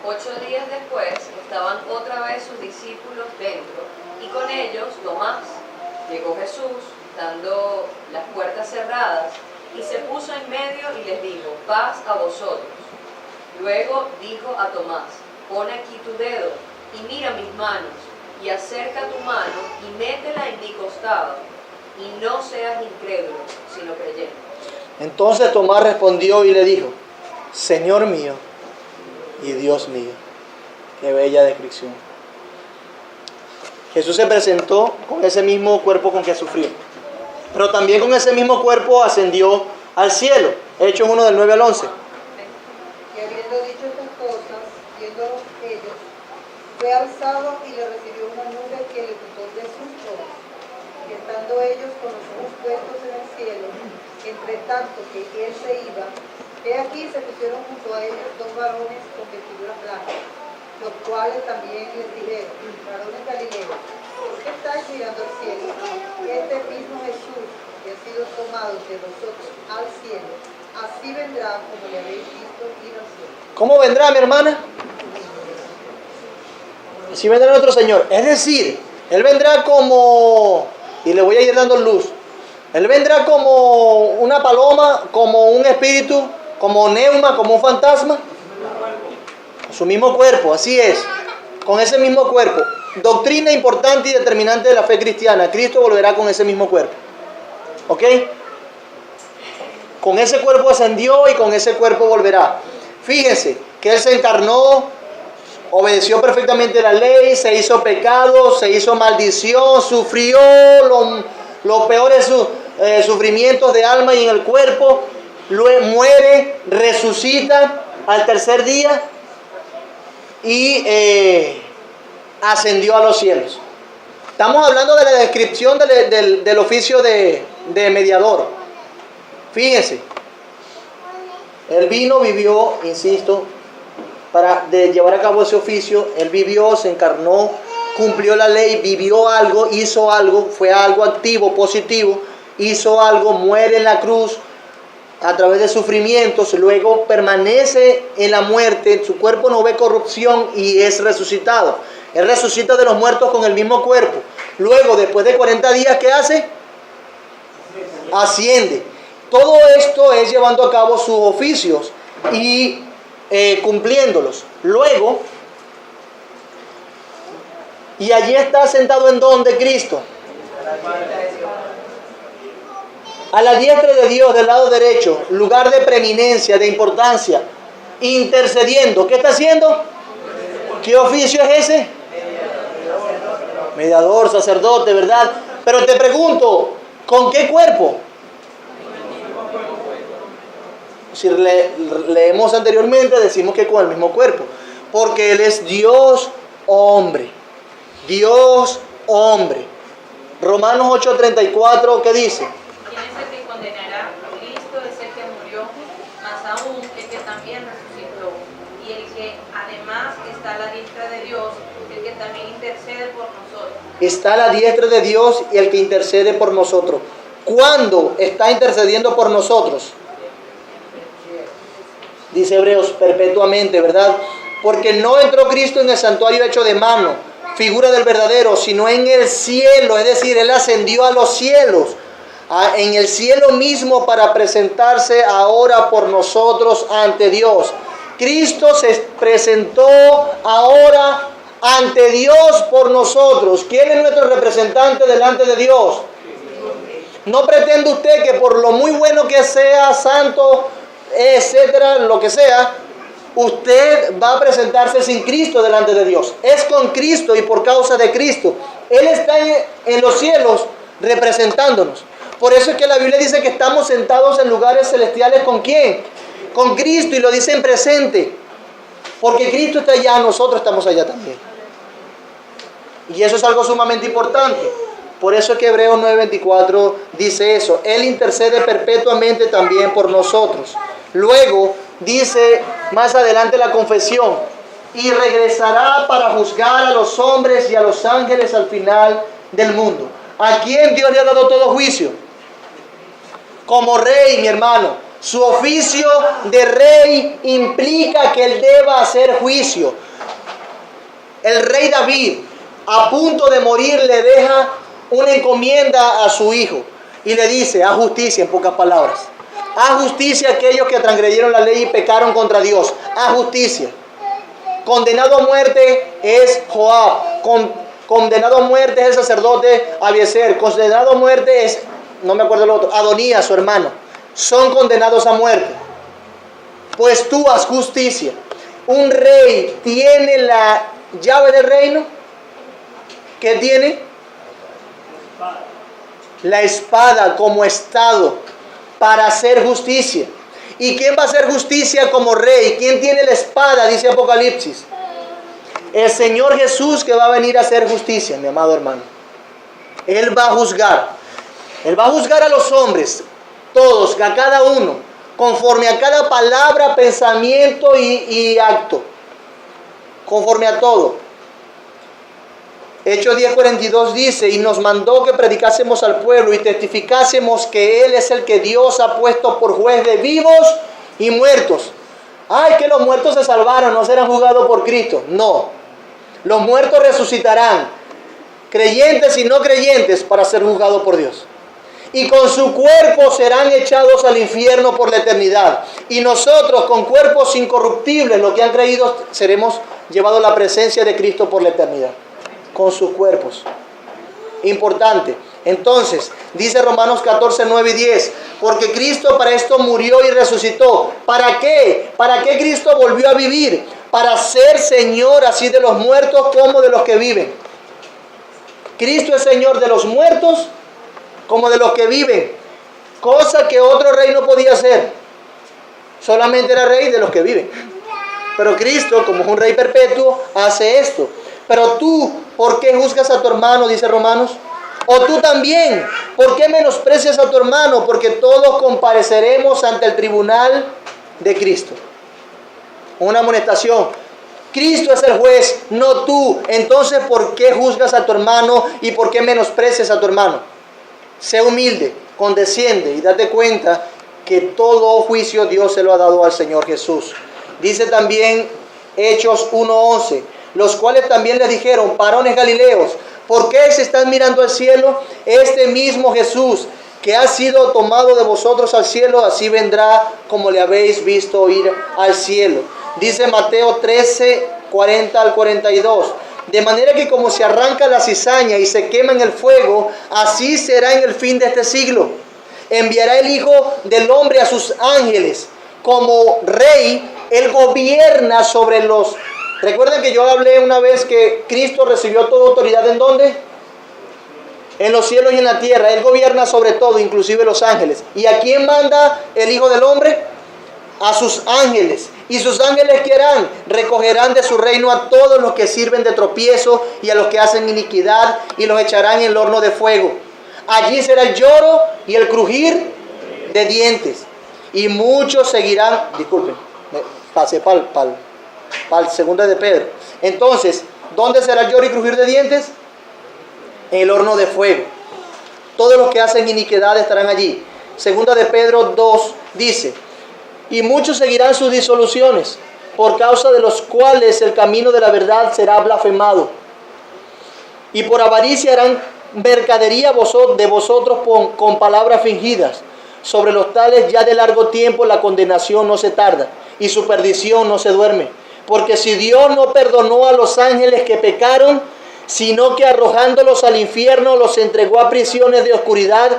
8 días después estaban otra vez sus discípulos dentro, y con ellos Tomás. Llegó Jesús, dando las puertas cerradas, y se puso en medio y les dijo: paz a vosotros. Luego dijo a Tomás: pon aquí tu dedo y mira mis manos, y acerca tu mano y métela en mi costado, y no seas incrédulo, sino creyente. Entonces Tomás respondió y le dijo: Señor mío y Dios mío. Qué bella descripción. Jesús se presentó con ese mismo cuerpo con que sufrió, pero también con ese mismo cuerpo ascendió al cielo. Hechos 1 del 9 al 11. Y habiendo dicho estas cosas, viéndolos ellos, fue alzado y le recibió una nube que le quitó de sus ojos. Y estando ellos con los ojos puestos en el cielo, entre tanto que él se iba, he aquí se pusieron junto a ellos 2 varones con vestiduras blancas, los cuales también les dijeron: varones galileos, ¿por qué estáis mirando al cielo? Este mismo Jesús, que ha sido tomado de vosotros al cielo, así vendrá como le habéis visto ir al cielo. ¿Cómo vendrá, mi hermana? Así vendrá nuestro Señor. Es decir, Él vendrá como, y le voy a ir dando luz, Él vendrá como una paloma, como un espíritu, como neuma, como un fantasma. Su mismo cuerpo, así es. Con ese mismo cuerpo. Doctrina importante y determinante de la fe cristiana. Cristo volverá con ese mismo cuerpo. ¿Ok? Con ese cuerpo ascendió y con ese cuerpo volverá. Fíjense que Él se encarnó, obedeció perfectamente la ley, se hizo pecado, se hizo maldición, sufrió los peores sufrimientos de alma y en el cuerpo, luego muere, resucita al tercer día y ascendió a los cielos. Estamos hablando de la descripción del oficio de mediador. Fíjense, Él vino, vivió, insisto, para llevar a cabo ese oficio. Él vivió, se encarnó, cumplió la ley, vivió algo, hizo algo, fue algo activo, positivo, hizo algo, muere en la cruz a través de sufrimientos, luego permanece en la muerte, su cuerpo no ve corrupción y es resucitado. Él resucita de los muertos con el mismo cuerpo. Luego, después de 40 días, ¿qué hace? Asciende. Todo esto es llevando a cabo sus oficios y cumpliéndolos. Luego, y allí está sentado ¿en dónde Cristo? A la diestra de Dios, del lado derecho, lugar de preeminencia, de importancia, intercediendo. ¿Qué está haciendo? ¿Qué oficio es ese? Mediador, sacerdote, ¿verdad? Pero te pregunto, ¿con qué cuerpo? Si leemos anteriormente, decimos que con el mismo cuerpo, porque Él es Dios hombre. Dios hombre. Romanos 8:34, ¿qué dice? ¿Quién es el que condenará? Cristo es el que murió, más aún el que también resucitó, y el que además está a la diestra de Dios, el que también intercede por nosotros. Está a la diestra de Dios y el que intercede por nosotros. ¿Cuándo está intercediendo por nosotros? Dice Hebreos, perpetuamente, ¿verdad? Porque no entró Cristo en el santuario hecho de mano, figura del verdadero, sino en el cielo. Es decir, Él ascendió a los cielos, en el cielo mismo, para presentarse ahora por nosotros ante Dios. Cristo se presentó ahora ante Dios por nosotros. ¿Quién es nuestro representante delante de Dios? No pretende usted que por lo muy bueno que sea, santo, etcétera, lo que sea, usted va a presentarse sin Cristo delante de Dios. Es con Cristo y por causa de Cristo. Él está en los cielos representándonos. Por eso es que la Biblia dice que estamos sentados en lugares celestiales. ¿Con quién? Con Cristo, y lo dice en presente. Porque Cristo está allá, nosotros estamos allá también. Y eso es algo sumamente importante. Por eso es que Hebreos 9:24 dice eso. Él intercede perpetuamente también por nosotros. Luego dice más adelante la confesión: y regresará para juzgar a los hombres y a los ángeles al final del mundo. ¿A quién Dios le ha dado todo juicio? Como rey, mi hermano. Su oficio de rey implica que él deba hacer juicio. El rey David, a punto de morir, le deja una encomienda a su hijo y le dice: haz justicia, en pocas palabras. Haz justicia a aquellos que transgredieron la ley y pecaron contra Dios. Haz justicia. Condenado a muerte es Joab. Condenado a muerte es el sacerdote Abiezer. Condenado a muerte es, no me acuerdo el otro, Adonías, su hermano. Son condenados a muerte. Pues tú haz justicia. Un rey tiene la llave del reino. ¿Qué tiene? La espada como estado para hacer justicia. ¿Y quién va a hacer justicia como rey? ¿Quién tiene la espada? Dice Apocalipsis. El Señor Jesús, que va a venir a hacer justicia, mi amado hermano. Él va a juzgar. Él va a juzgar a los hombres, todos, a cada uno, conforme a cada palabra, pensamiento y acto. Conforme a todo. Hechos 10:42 dice, y nos mandó que predicásemos al pueblo y testificásemos que Él es el que Dios ha puesto por juez de vivos y muertos. Ay, que los muertos se salvaron, no serán juzgados por Cristo. No, los muertos resucitarán, creyentes y no creyentes, para ser juzgados por Dios. Y con su cuerpo serán echados al infierno por la eternidad. Y nosotros, con cuerpos incorruptibles, los que han creído, seremos llevados a la presencia de Cristo por la eternidad. Con sus cuerpos. Importante. Entonces, dice Romanos 14, 9 y 10, porque Cristo para esto murió y resucitó. ¿Para qué? ¿Para qué Cristo volvió a vivir? Para ser Señor así de los muertos como de los que viven. Cristo es Señor de los muertos como de los que viven. Cosa que otro rey no podía hacer. Solamente era rey de los que viven. Pero Cristo, como es un rey perpetuo, hace esto. Pero tú, ¿por qué juzgas a tu hermano? Dice Romanos. O tú también, ¿por qué menosprecias a tu hermano? Porque todos compareceremos ante el tribunal de Cristo. Una amonestación. Cristo es el juez, no tú. Entonces, ¿por qué juzgas a tu hermano y por qué menosprecias a tu hermano? Sé humilde, condesciende y date cuenta que todo juicio Dios se lo ha dado al Señor Jesús. Dice también Hechos 1:11, los cuales también les dijeron, varones galileos, ¿por qué se están mirando al cielo? Este mismo Jesús que ha sido tomado de vosotros al cielo, así vendrá como le habéis visto ir al cielo. Dice Mateo 13, 40 al 42. De manera que como se arranca la cizaña y se quema en el fuego, así será en el fin de este siglo. Enviará el Hijo del Hombre a sus ángeles. Como rey, Él gobierna sobre los... Recuerden que yo hablé una vez que Cristo recibió toda autoridad, ¿en dónde? En los cielos y en la tierra. Él gobierna sobre todo, inclusive los ángeles. ¿Y a quién manda el Hijo del Hombre? A sus ángeles. ¿Y sus ángeles qué harán? Recogerán de su reino a todos los que sirven de tropiezo y a los que hacen iniquidad y los echarán en el horno de fuego. Allí será el lloro y el crujir de dientes. Y muchos seguirán... Disculpen, pasé para el segundo de Pedro. Entonces, ¿dónde será el lloro y crujir de dientes? En el horno de fuego. Todos los que hacen iniquidad estarán allí. Segunda de Pedro 2 dice, y muchos seguirán sus disoluciones, por causa de los cuales el camino de la verdad será blasfemado. Y por avaricia harán mercadería de vosotros con palabras fingidas. Sobre los tales ya de largo tiempo la condenación no se tarda, y su perdición no se duerme. Porque si Dios no perdonó a los ángeles que pecaron, sino que arrojándolos al infierno los entregó a prisiones de oscuridad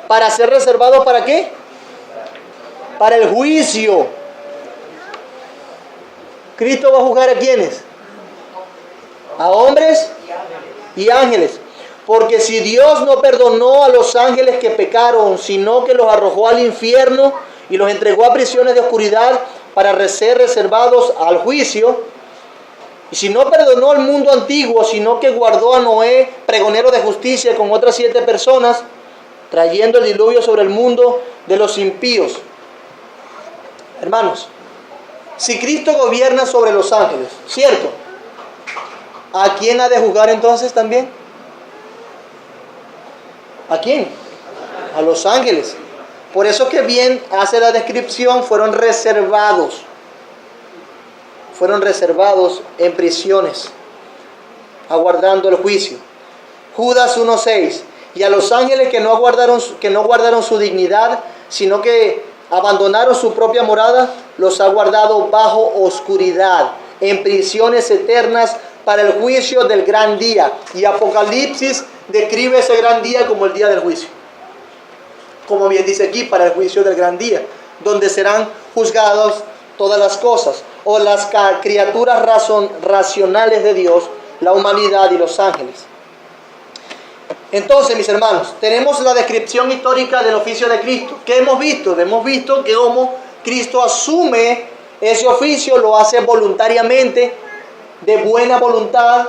para ser reservados, ¿para qué? Para el juicio. ¿Cristo va a juzgar a quiénes? A hombres y ángeles. Porque si Dios no perdonó a los ángeles que pecaron, sino que los arrojó al infierno y los entregó a prisiones de oscuridad para ser reservados al juicio, y si no perdonó al mundo antiguo, sino que guardó a Noé, pregonero de justicia, con otras 7 personas, trayendo el diluvio sobre el mundo de los impíos. Hermanos, si Cristo gobierna sobre los ángeles, ¿cierto? ¿A quién ha de juzgar entonces también? ¿A quién? A los ángeles. Por eso que bien hace la descripción, fueron reservados en prisiones, aguardando el juicio. Judas 1:6, y a los ángeles que no guardaron su dignidad, sino que abandonaron su propia morada, los ha guardado bajo oscuridad, en prisiones eternas para el juicio del gran día. Y Apocalipsis describe ese gran día como el día del juicio. Como bien dice aquí, para el juicio del gran día, donde serán juzgados todas las cosas, o las criaturas racionales de Dios, la humanidad y los ángeles. Entonces, mis hermanos, tenemos la descripción histórica del oficio de Cristo. ¿Qué hemos visto? Hemos visto que como Cristo asume ese oficio, lo hace voluntariamente, de buena voluntad,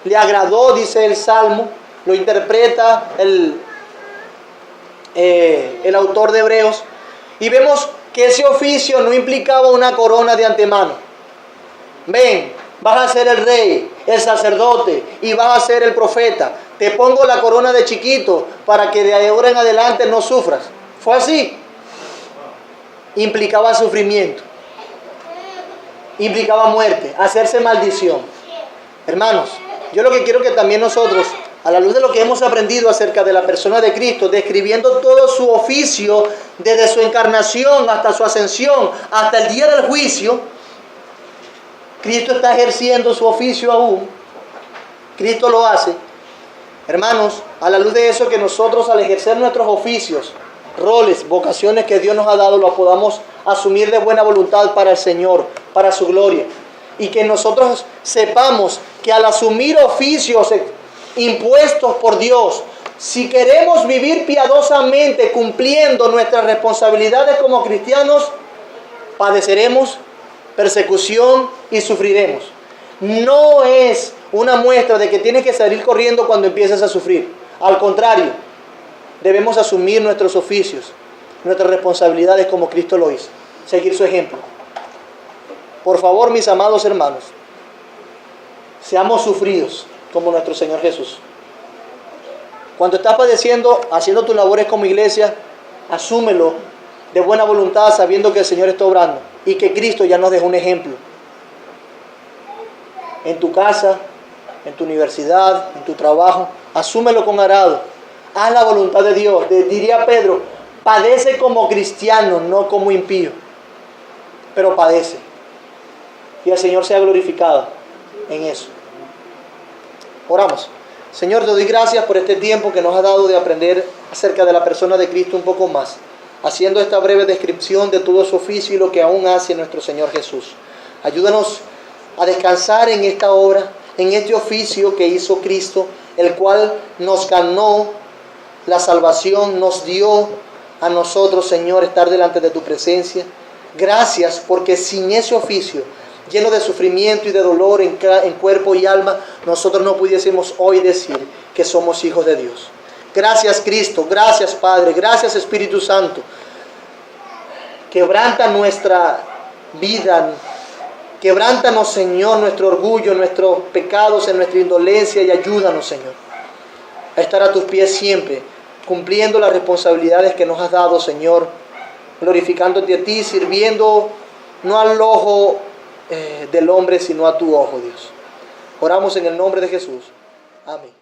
le agradó, dice el Salmo, lo interpreta el autor de Hebreos, y vemos que ese oficio no implicaba una corona de antemano. Ven, Vas a ser el rey, el sacerdote y vas a ser el profeta. Te pongo la corona de chiquito para que de ahora en adelante no sufras. Fue así. Implicaba sufrimiento. Implicaba muerte, hacerse maldición. Hermanos, yo lo que quiero que también nosotros, a la luz de lo que hemos aprendido acerca de la persona de Cristo, describiendo todo su oficio, desde su encarnación hasta su ascensión, hasta el día del juicio, Cristo está ejerciendo su oficio aún. Cristo lo hace. Hermanos, a la luz de eso, que nosotros al ejercer nuestros oficios, roles, vocaciones que Dios nos ha dado, lo podamos asumir de buena voluntad para el Señor, para su gloria. Y que nosotros sepamos que al asumir oficios impuestos por Dios, si queremos vivir piadosamente cumpliendo nuestras responsabilidades como cristianos, padeceremos persecución y sufriremos. No es una muestra de que tienes que salir corriendo cuando empieces a sufrir. Al contrario, debemos asumir nuestros oficios, nuestras responsabilidades como Cristo lo hizo. Seguir su ejemplo. Por favor, mis amados hermanos, seamos sufridos como nuestro Señor Jesús. Cuando estás padeciendo, haciendo tus labores como iglesia, asúmelo de buena voluntad, sabiendo que el Señor está obrando y que Cristo ya nos dejó un ejemplo. En tu casa, en tu universidad, en tu trabajo, asúmelo con agrado. Haz la voluntad de Dios. Diría Pedro, padece como cristiano, no como impío. Pero padece. Y el Señor sea glorificado en eso. Oramos. Señor, te doy gracias por este tiempo que nos has dado de aprender acerca de la persona de Cristo un poco más, haciendo esta breve descripción de todo su oficio y lo que aún hace nuestro Señor Jesús. Ayúdanos a descansar en esta obra, en este oficio que hizo Cristo, el cual nos ganó la salvación, nos dio a nosotros, Señor, estar delante de tu presencia. Gracias, porque sin ese oficio, lleno de sufrimiento y de dolor en cuerpo y alma, nosotros no pudiésemos hoy decir que somos hijos de Dios. Gracias, Cristo. Gracias, Padre. Gracias, Espíritu Santo. Quebranta nuestra vida. Quebrántanos, Señor, nuestro orgullo, nuestros pecados, en nuestra indolencia, y ayúdanos, Señor, a estar a tus pies siempre, cumpliendo las responsabilidades que nos has dado, Señor, glorificándote a ti, sirviendo no al ojo del hombre, sino a tu ojo, Dios. Oramos en el nombre de Jesús. Amén.